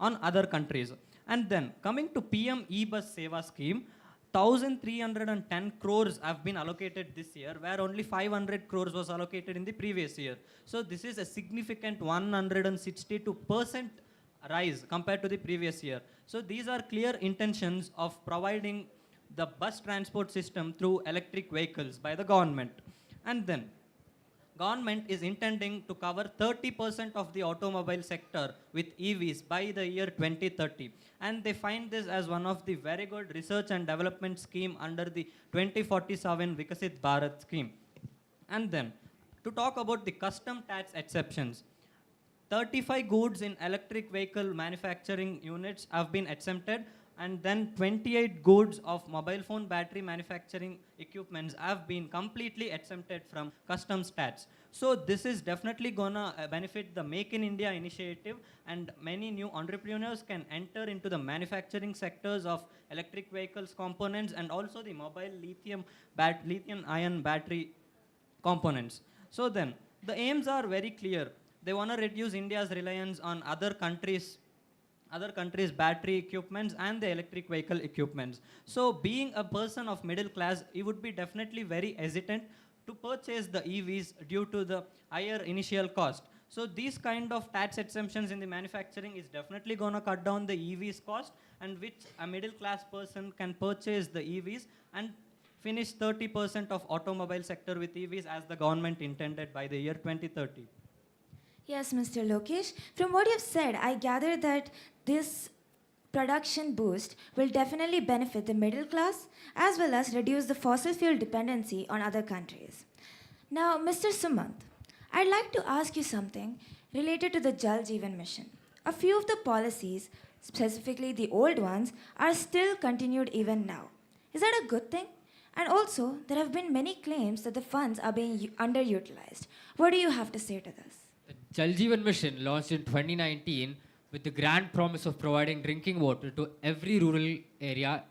on other countries. And then coming to PM e-bus Seva scheme, 1,310 crores have been allocated this year, where only 500 crores was allocated in the previous year. So this is a significant 162% rise compared to the previous year. So these are clear intentions of providing the bus transport system through electric vehicles by the government. And then government is intending to cover 30% of the automobile sector with EVs by the year 2030. And they find this as one of the very good research and development scheme under the 2047 Vikasit Bharat scheme. And then, to talk about the custom tax exceptions, 35 goods in electric vehicle manufacturing units have been exempted, and then 28 goods of mobile phone battery manufacturing equipments have been completely exempted from customs tax. So this is definitely gonna benefit the Make in India initiative, and many new entrepreneurs can enter into the manufacturing sectors of electric vehicles components and also the mobile lithium ion battery components. So then, the aims are very clear. They wanna reduce India's reliance on other countries' battery equipments and the electric vehicle equipments. So being a person of middle class, he would be definitely very hesitant to purchase the EVs due to the higher initial cost. So these kind of tax exemptions in the manufacturing is definitely gonna cut down the EVs cost, and which a middle class person can purchase the EVs and finish 30% of automobile sector with EVs as the government intended by the year 2030. Yes, Mr. Lokesh. From what you've said, I gather that this production boost will definitely benefit the middle class as well as reduce the fossil fuel dependency on other countries. Now, Mr. Sumant, I'd like to ask you something related to the Jal Jeevan mission. A few of the policies, specifically the old ones, are still continued even now. Is that a good thing? And also, there have been many claims that the funds are being underutilized. What do you have to say to this? The Jal Jeevan Mission, launched in 2019 with the grand promise of providing drinking water to every rural area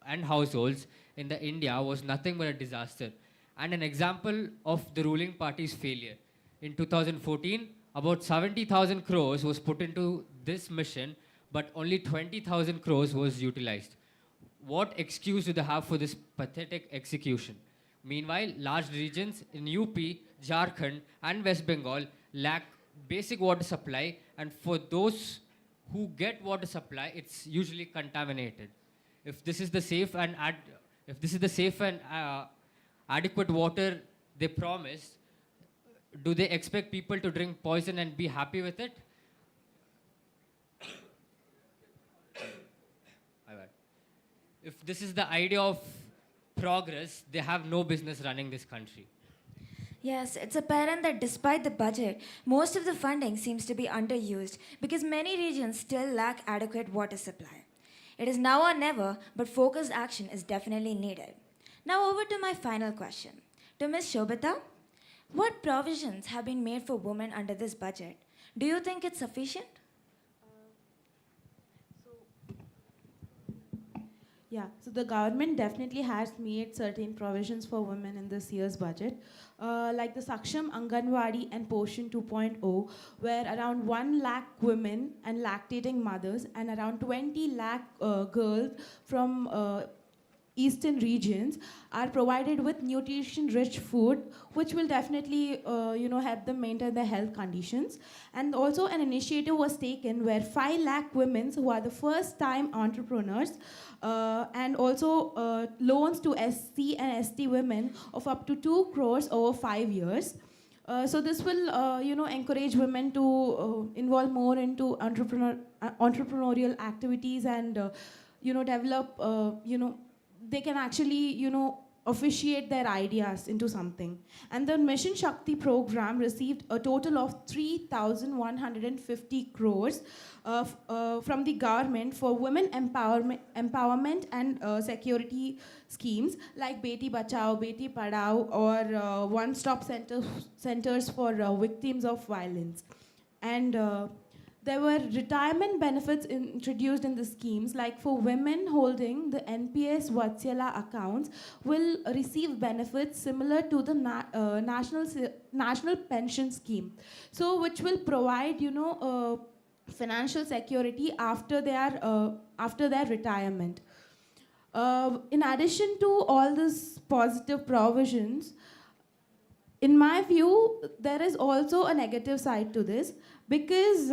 and households in the India, was nothing but a disaster and an example of the ruling party's failure. In 2014, about 70,000 crores was put into this mission, but only 20,000 crores was utilized. What excuse do they have for this pathetic execution? Meanwhile, large regions in UP, Jharkhand, and West Bengal lack basic water supply, and for those who get water supply, it's usually contaminated. If this is the safe and adequate water they promise, do they expect people to drink poison and be happy with it? If this is the idea of progress, they have no business running this country. Yes, it's apparent that despite the budget, most of the funding seems to be underused because many regions still lack adequate water supply. It is now or never, but focused action is definitely needed. Now over to my final question. To Ms. Shobita, what provisions have been made for women under this budget? Do you think it's sufficient? Yeah, so the government definitely has made certain provisions for women in this year's budget, like the Saksham Anganwadi and Poshan 2.0, where around 1 lakh women and lactating mothers and around 20 lakh girls from eastern regions are provided with nutrition-rich food, which will definitely help them maintain their health conditions. And also an initiative was taken where 5 lakh women who are the first-time entrepreneurs and also loans to SC and ST women of up to 2 crores over 5 years. So this will, encourage women to involve more into entrepreneurial activities and, develop, they can actually, officiate their ideas into something. And the Mission Shakti program received a total of 3,150 crores from the government for women empowerment and security schemes like Beti Bachao, Beti Padhao, or one-stop centers for victims of violence. And there were retirement benefits introduced in the schemes, like for women holding the NPS Vatsyala accounts will receive benefits similar to the national pension scheme. So which will provide, financial security after their retirement. In addition to all these positive provisions, in my view, there is also a negative side to this because,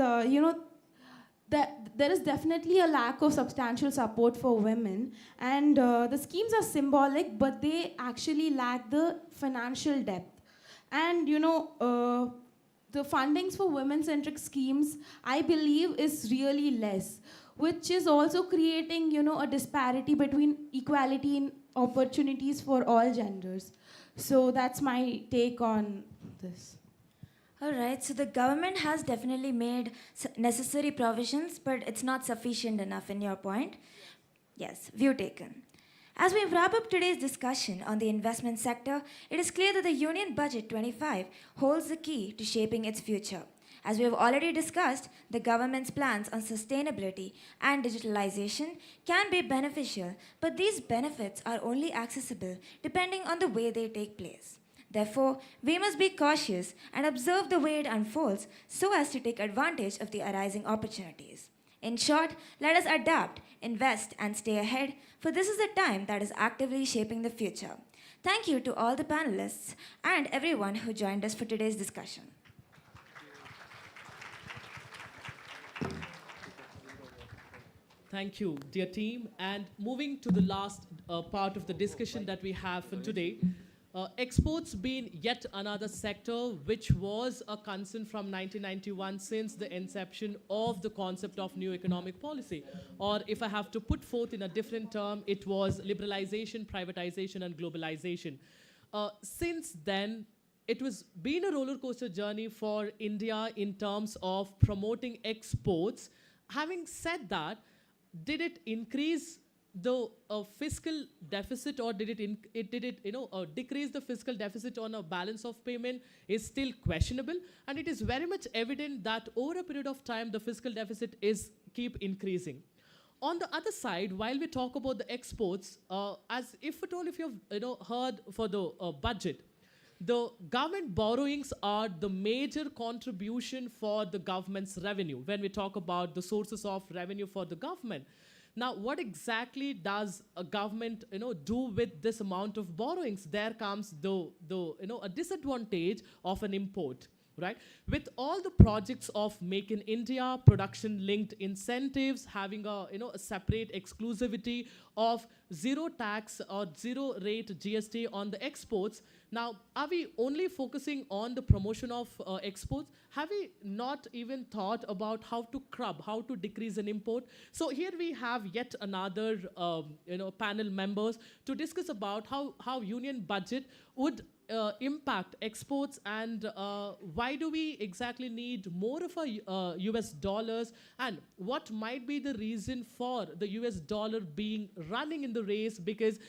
there is definitely a lack of substantial support for women, and the schemes are symbolic, but they actually lack the financial depth. And, the fundings for women-centric schemes, I believe, is really less, which is also creating, a disparity between equality in opportunities for all genders. So that's my take on this. All right, so the government has definitely made necessary provisions, but it's not sufficient enough in your point. Yes, view taken. As we wrap up today's discussion on the investment sector, it is clear that the Union Budget 25 holds the key to shaping its future. As we have already discussed, the government's plans on sustainability and digitalization can be beneficial, but these benefits are only accessible depending on the way they take place. Therefore, we must be cautious and observe the way it unfolds so as to take advantage of the arising opportunities. In short, let us adapt, invest, and stay ahead, for this is the time that is actively shaping the future. Thank you to all the panelists and everyone who joined us for today's discussion. Thank you, dear team. And moving to the last part of the discussion that we have for today, exports being yet another sector which was a concern from 1991 since the inception of the concept of new economic policy. Or if I have to put forth in a different term, it was liberalization, privatization, and globalization. Since then, it was been a roller coaster journey for India in terms of promoting exports. Having said that, did it increase the fiscal deficit, or did it decrease the fiscal deficit on a balance of payment is still questionable, and it is very much evident that over a period of time the fiscal deficit is keep increasing. On the other side, while we talk about the exports, as if at all, if you've heard for the budget, the government borrowings are the major contribution for the government's revenue when we talk about the sources of revenue for the government. Now, what exactly does a government do with this amount of borrowings? There comes a disadvantage of an import, right? With all the projects of Make in India, production-linked incentives, having a separate exclusivity of zero tax or zero rate GST on the exports. Now, are we only focusing on the promotion of exports? Have we not even thought about how to curb, how to decrease an import? So here we have yet another panel members to discuss about how union budget would impact exports, and why do we exactly need more of a US dollars, and what might be the reason for the US dollar being running in the race, because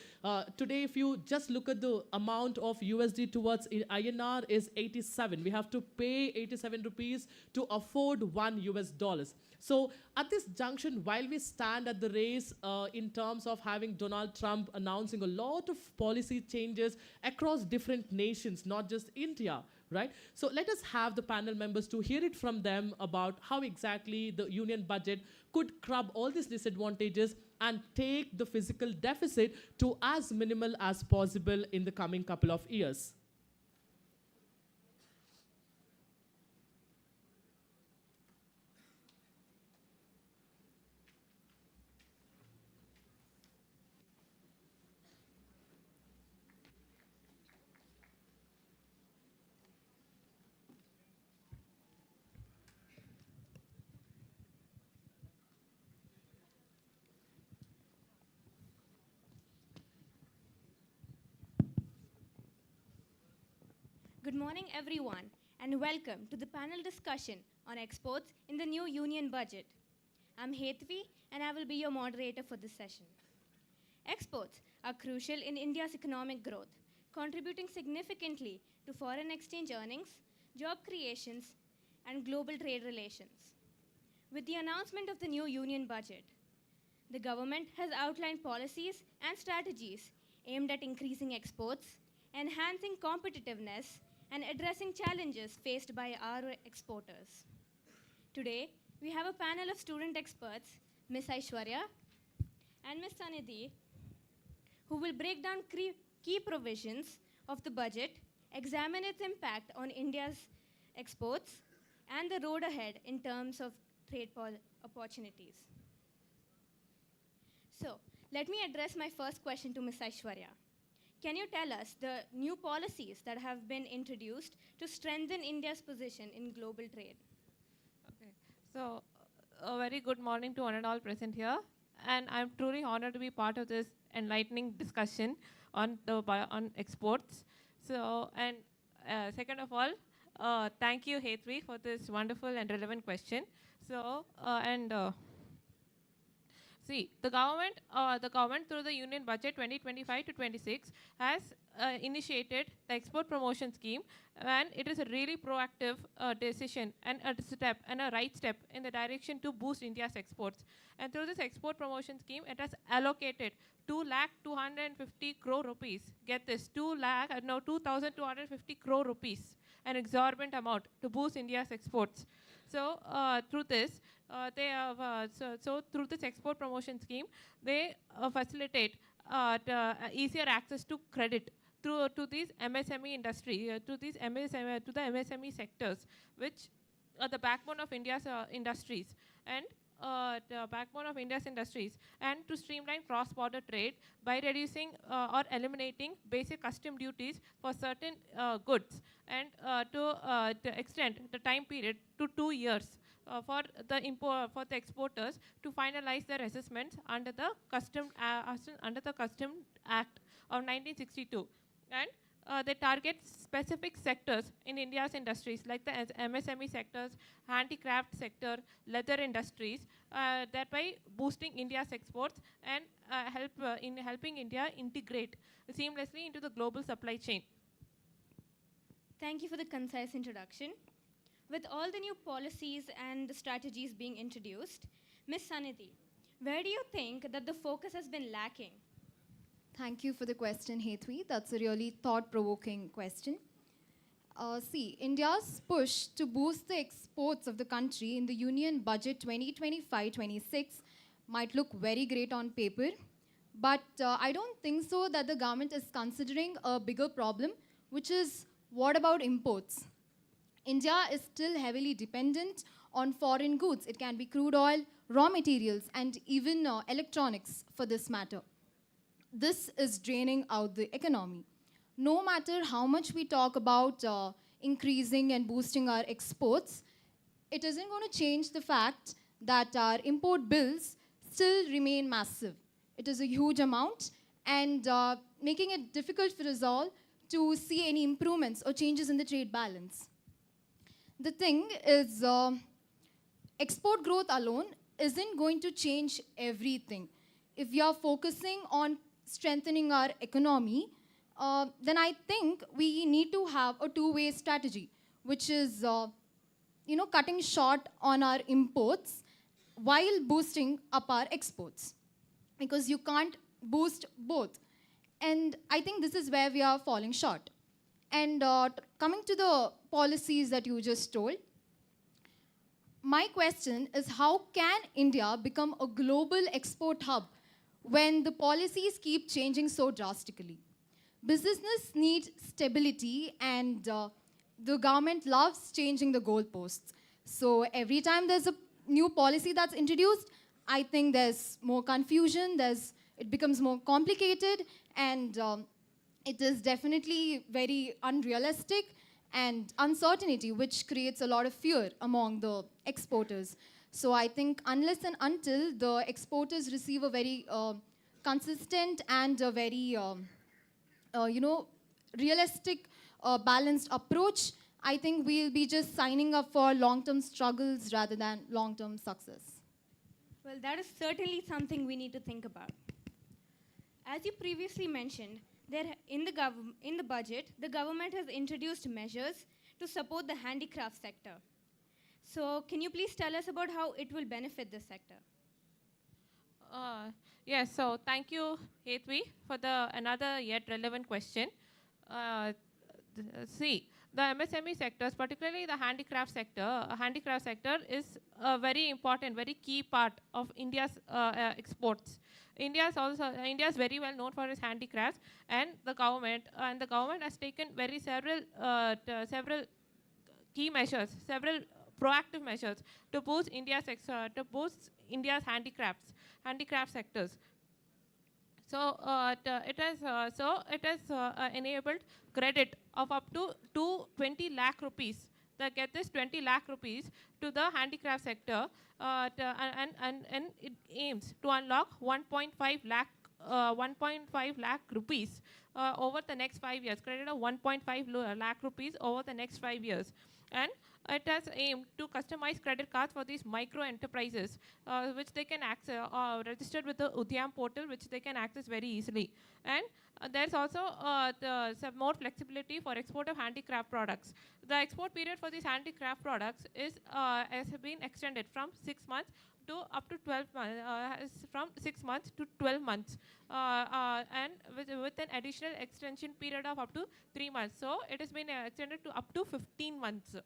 today if you just look at the amount of USD towards INR is 87. We have to pay 87 rupees to afford $1 US. So at this junction, while we stand at the race in terms of having Donald Trump announcing a lot of policy changes across different nations, not just India, right? So let us have the panel members to hear it from them about how exactly the union budget could curb all these disadvantages and take the fiscal deficit to as minimal as possible in the coming couple of years. Good morning, everyone, and welcome to the panel discussion on exports in the new union budget. I'm Hetvi, and I will be your moderator for this session. Exports are crucial in India's economic growth, contributing significantly to foreign exchange earnings, job creations, and global trade relations. With the announcement of the new union budget, the government has outlined policies and strategies aimed at increasing exports, enhancing competitiveness, and addressing challenges faced by our exporters. Today, we have a panel of student experts, Ms. Aishwarya and Ms. Sanidhi, who will break down key provisions of the budget, examine its impact on India's exports, and the road ahead in terms of trade opportunities. So, let me address my first question to Ms. Aishwarya. Can you tell us the new policies that have been introduced to strengthen India's position in global trade? Okay. So, a very good morning to one and all present here. And I'm truly honored to be part of this enlightening discussion on exports. So, and second of all, thank you, Hetvi, for this wonderful and relevant question. So, see, the government through the Union Budget 2025 to 26 has initiated the export promotion scheme, and it is a really proactive decision and a step and a right step in the direction to boost India's exports. And through this export promotion scheme, it has allocated 2,250 crore rupees. Get this, 2,250 crore rupees, an exorbitant amount to boost India's exports. So through this, they have through this export promotion scheme, they facilitate easier access to credit to these MSME industry, to the MSME sectors, which are the backbone of India's industries, and and to streamline cross-border trade by reducing or eliminating basic custom duties for certain goods, and to extend the time period to 2 years for the exporters to finalize their assessments under the Custom Act of 1962. And they target specific sectors in India's industries, like the MSME sectors, handicraft sector, leather industries, thereby boosting India's exports and in helping India integrate seamlessly into the global supply chain. Thank you for the concise introduction. With all the new policies and strategies being introduced, Ms. Sanidhi, where do you think that the focus has been lacking? Thank you for the question, Hetwi. That's a really thought-provoking question. See, India's push to boost the exports of the country in the Union Budget 2025-26 might look very great on paper, but I don't think so that the government is considering a bigger problem, which is what about imports? India is still heavily dependent on foreign goods. It can be crude oil, raw materials, and even electronics for this matter. This is draining out the economy. No matter how much we talk about increasing and boosting our exports, it isn't going to change the fact that our import bills still remain massive. It is a huge amount, and making it difficult for us all to see any improvements or changes in the trade balance. The thing is, export growth alone isn't going to change everything. If we are focusing on strengthening our economy, then I think we need to have a two-way strategy, which is cutting short on our imports while boosting up our exports, because you can't boost both. And I think this is where we are falling short. And coming to the policies that you just told, my question is, how can India become a global export hub when the policies keep changing so drastically? Business needs stability, and the government loves changing the goalposts. So every time there's a new policy that's introduced, I think there's more confusion, it becomes more complicated, and it is definitely very unrealistic and uncertainty, which creates a lot of fear among the exporters. So I think unless and until the exporters receive a very consistent and a very realistic, balanced approach, I think we'll be just signing up for long-term struggles rather than long-term success. Well, that is certainly something we need to think about. As you previously mentioned, in the budget, the government has introduced measures to support the handicraft sector. So can you please tell us about how it will benefit this sector? Yes, so thank you, Hetvi, for another yet relevant question. See, the MSME sectors, particularly the handicraft sector is a very important, very key part of India's exports. India is very well known for its handicrafts, and the government has taken several key measures, several proactive measures to boost India's handicraft sectors. So it has enabled credit of up to 20 lakh rupees. They get this 20 lakh rupees to the handicraft sector, and it aims to unlock 1.5 lakh rupees over the next 5 years. Credit of 1.5 lakh rupees over the next 5 years, and it has aimed to customize credit cards for these micro enterprises, which they can access, registered with the Udyam portal, which they can access very easily. And there's also some more flexibility for export of handicraft products. The export period for these handicraft products has been extended from 6 months to up to 12 months, from 6 months to 12 months, and with an additional extension period of up to 3 months. So it has been extended to up to 15 months.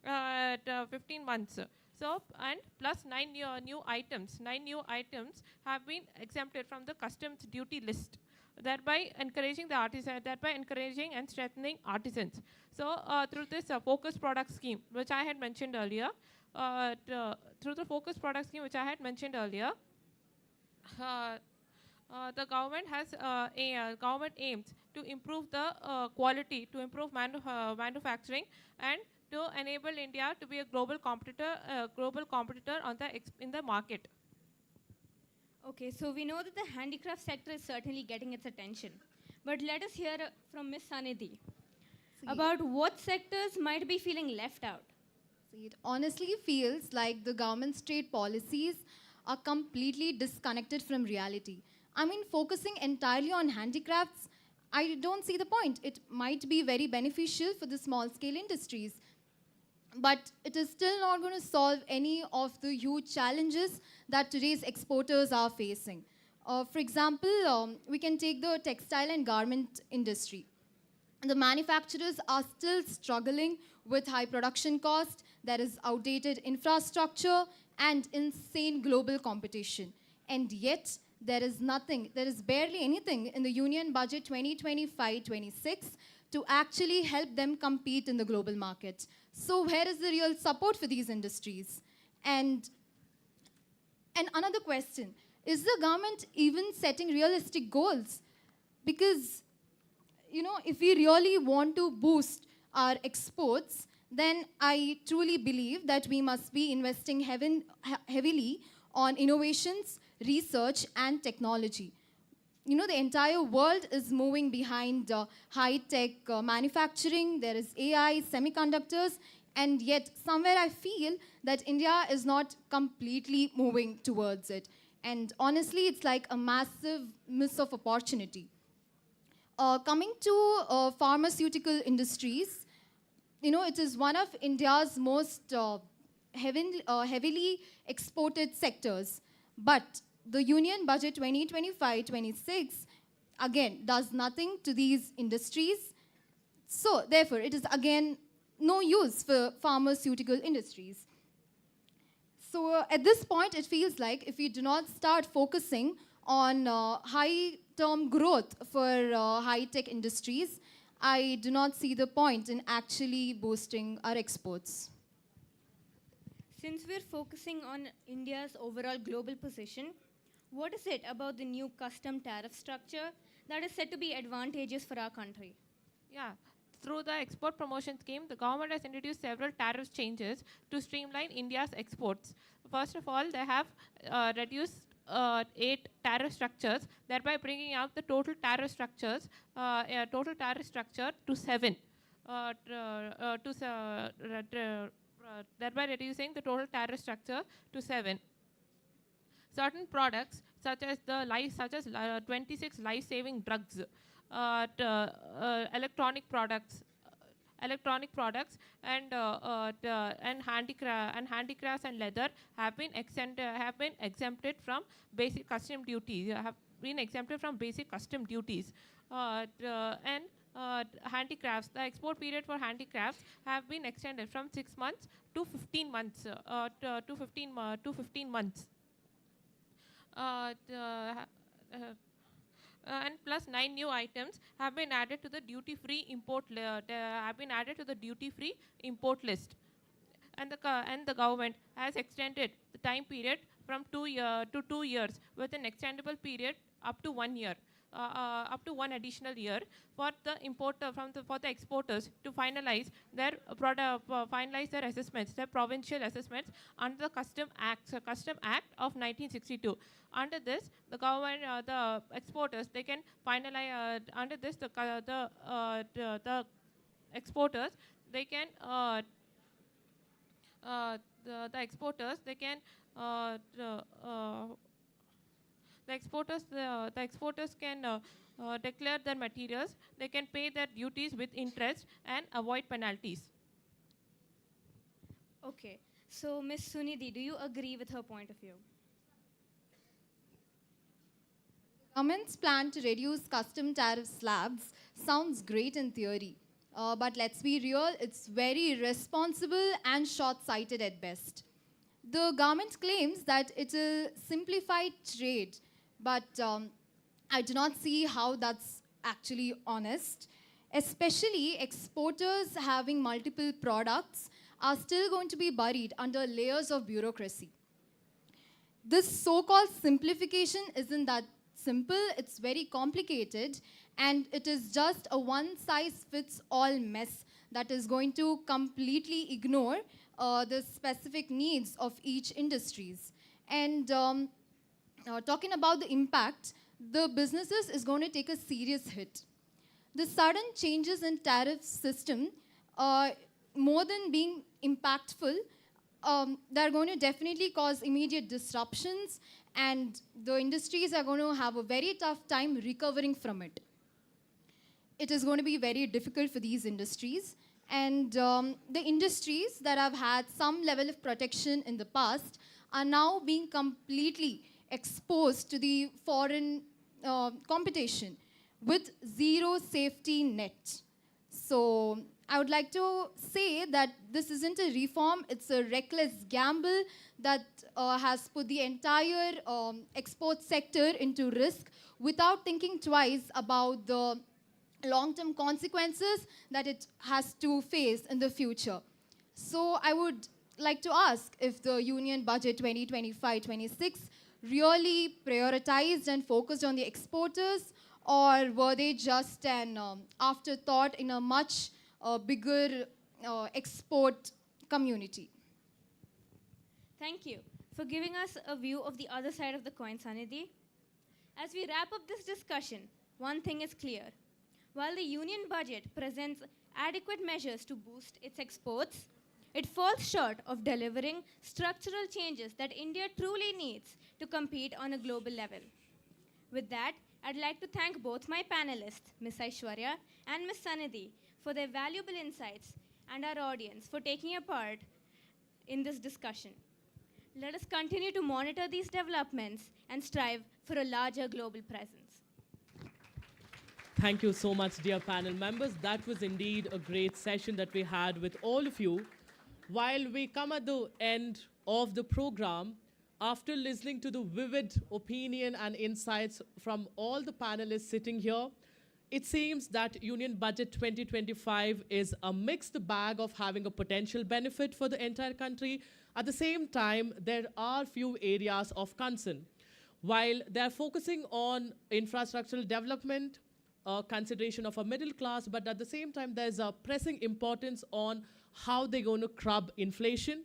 15 months. So, and plus 9 new items. 9 new items have been exempted from the customs duty list, thereby encouraging the artisan, thereby encouraging and strengthening artisans. So, through this focus product scheme, which I had mentioned earlier, the government aims to improve the quality, to improve manufacturing, and to enable India to be a global competitor in the market. Okay, so we know that the handicraft sector is certainly getting its attention. But let us hear from Ms. Sanidhi about what sectors might be feeling left out. See, it honestly feels like the government's trade policies are completely disconnected from reality. I mean, focusing entirely on handicrafts, I don't see the point. It might be very beneficial for the small scale industries, but it is still not going to solve any of the huge challenges that today's exporters are facing. For example, we can take the textile and garment industry. The manufacturers are still struggling with high production cost, there is outdated infrastructure, and insane global competition. And yet, there is nothing, there is barely anything in the Union Budget 2025-26 to actually help them compete in the global market. So where is the real support for these industries? And another question, is the government even setting realistic goals? Because, you know, if we really want to boost our exports, then I truly believe that we must be investing heavily on innovations, research, and technology. You know, the entire world is moving behind high-tech manufacturing. There is AI, semiconductors, and yet somewhere I feel that India is not completely moving towards it. And honestly, it's like a massive miss of opportunity. Coming to pharmaceutical industries, you know, it is one of India's most heavily exported sectors. But the Union Budget 2025-26, again, does nothing to these industries. So, therefore, it is, again, no use for pharmaceutical industries. So, at this point, it feels like if we do not start focusing on high-term growth for high-tech industries, I do not see the point in actually boosting our exports. Since we're focusing on India's overall global position, what is it about the new custom tariff structure that is said to be advantageous for our country? Yeah. Through the export promotion scheme, the government has introduced several tariff changes to streamline India's exports. First of all, they have reduced 8 tariff structures, thereby bringing out the total tariff structure to 7. Thereby reducing the total tariff structure to 7. Certain products, such as 26 life-saving drugs, electronic products, and handicrafts and leather have been exempted from basic custom duties. Handicrafts, the export period for handicrafts have been extended from 6 months to 15 months. And plus 9 new items have been added to the duty-free import list. And the government has extended the time period from 2 years with an extendable period up to 1 year. Up to 1 additional year for the exporters to finalize their assessments, their provincial assessments under the Custom Act of 1962. Under this, the government, the exporters, they can finalize under this the exporters they can the exporters they can the exporters can declare their materials, they can pay their duties with interest and avoid penalties. Okay, so Ms. Sunidhi, do you agree with her point of view? Government's plan to reduce custom tariff slabs sounds great in theory, but let's be real, it's very irresponsible and short-sighted at best. The government claims that it will simplify trade, but I do not see how that's actually honest. Especially exporters having multiple products are still going to be buried under layers of bureaucracy. This so-called simplification isn't that simple, it's very complicated, and it is just a one-size-fits-all mess that is going to completely ignore the specific needs of each industries. And talking about the impact, the businesses is going to take a serious hit. the sudden changes in tariff system, more than being impactful, they're going to definitely cause immediate disruptions, and the industries are going to have a very tough time recovering from it. It is going to be very difficult for these industries. And the industries that have had some level of protection in the past are now being completely exposed to the foreign competition with zero safety net. So I would like to say that this isn't a reform, it's a reckless gamble that has put the entire export sector into risk without thinking twice about the long-term consequences that it has to face in the future. So I would like to ask if the Union Budget 2025-26 really prioritized and focused on the exporters, or were they just an afterthought in a much bigger export community? Thank you for giving us a view of the other side of the coin, Sanidhi. As we wrap up this discussion, one thing is clear. While the Union Budget presents adequate measures to boost its exports, it falls short of delivering structural changes that India truly needs to compete on a global level. With that, I'd like to thank both my panelists, Ms. Aishwarya and Ms. Sanidhi, for their valuable insights, and our audience for taking a part in this discussion. Let us continue to monitor these developments and strive for a larger global presence. Thank you so much, dear panel members. That was indeed a great session that we had with all of you. While we come at the end of the program, after listening to the vivid opinion and insights from all the panelists sitting here, it seems that Union Budget 2025 is a mixed bag of having a potential benefit for the entire country. At the same time, there are few areas of concern. While they're focusing on infrastructural development, consideration of a middle class, but at the same time, there's a pressing importance on how they're going to curb inflation.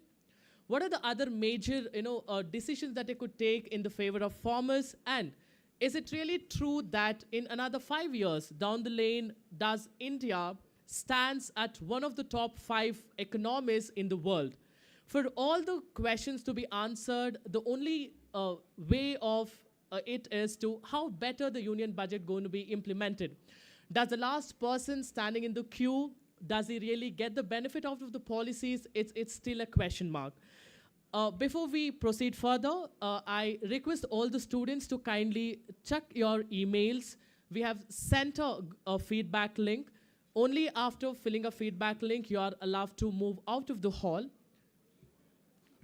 What are the other major decisions that they could take in the favor of farmers? And is it really true that in another 5 years down the lane, does India stands at one of the top 5 economies in the world? For all the questions to be answered, the only way of it is to how better the Union Budget going to be implemented. Does the last person standing in the queue, does he really get the benefit out of the policies? It's still a question mark. Before we proceed further, I request all the students to kindly check your emails. We have sent a feedback link. Only after filling a feedback link, you are allowed to move out of the hall.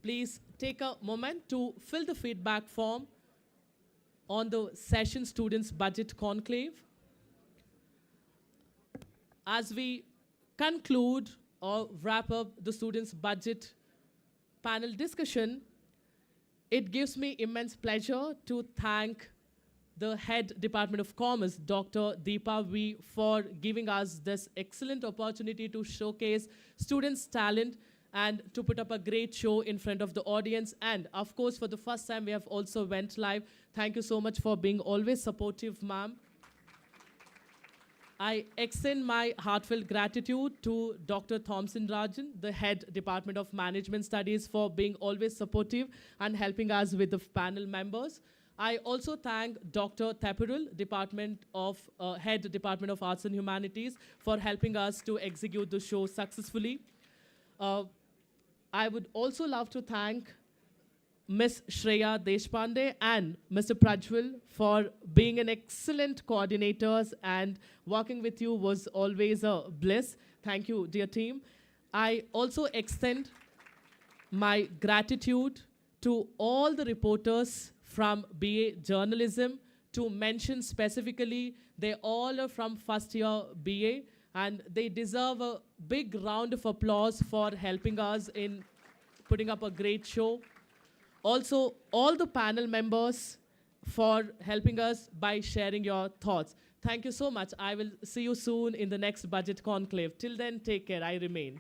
Please take a moment to fill the feedback form on the session Students Budget Conclave. As we conclude or wrap up the Students Budget panel discussion, it gives me immense pleasure to thank the Head Department of Commerce, Dr. Deepa V, for giving us this excellent opportunity to showcase students' talent and to put up a great show in front of the audience. And of course, for the first time, we have also went live. Thank you so much for being always supportive, ma'am. I extend my heartfelt gratitude to Dr. Thompson Rajan, the Head Department of Management Studies, for being always supportive and helping us with the panel members. I also thank Dr. Thapurul, Head Department of Arts and Humanities, for helping us to execute the show successfully. I would also love to thank Ms. Shreya Deshpande and Mr. Prajwal for being an excellent coordinators, and working with you was always a bliss. Thank you, dear team. I also extend my gratitude to all the reporters from BA Journalism. To mention specifically, they all are from first year BA, and they deserve a big round of applause for helping us in putting up a great show. Also, all the panel members for helping us by sharing your thoughts. Thank you so much. I will see you soon in the next Budget Conclave. Till then, take care. I remain.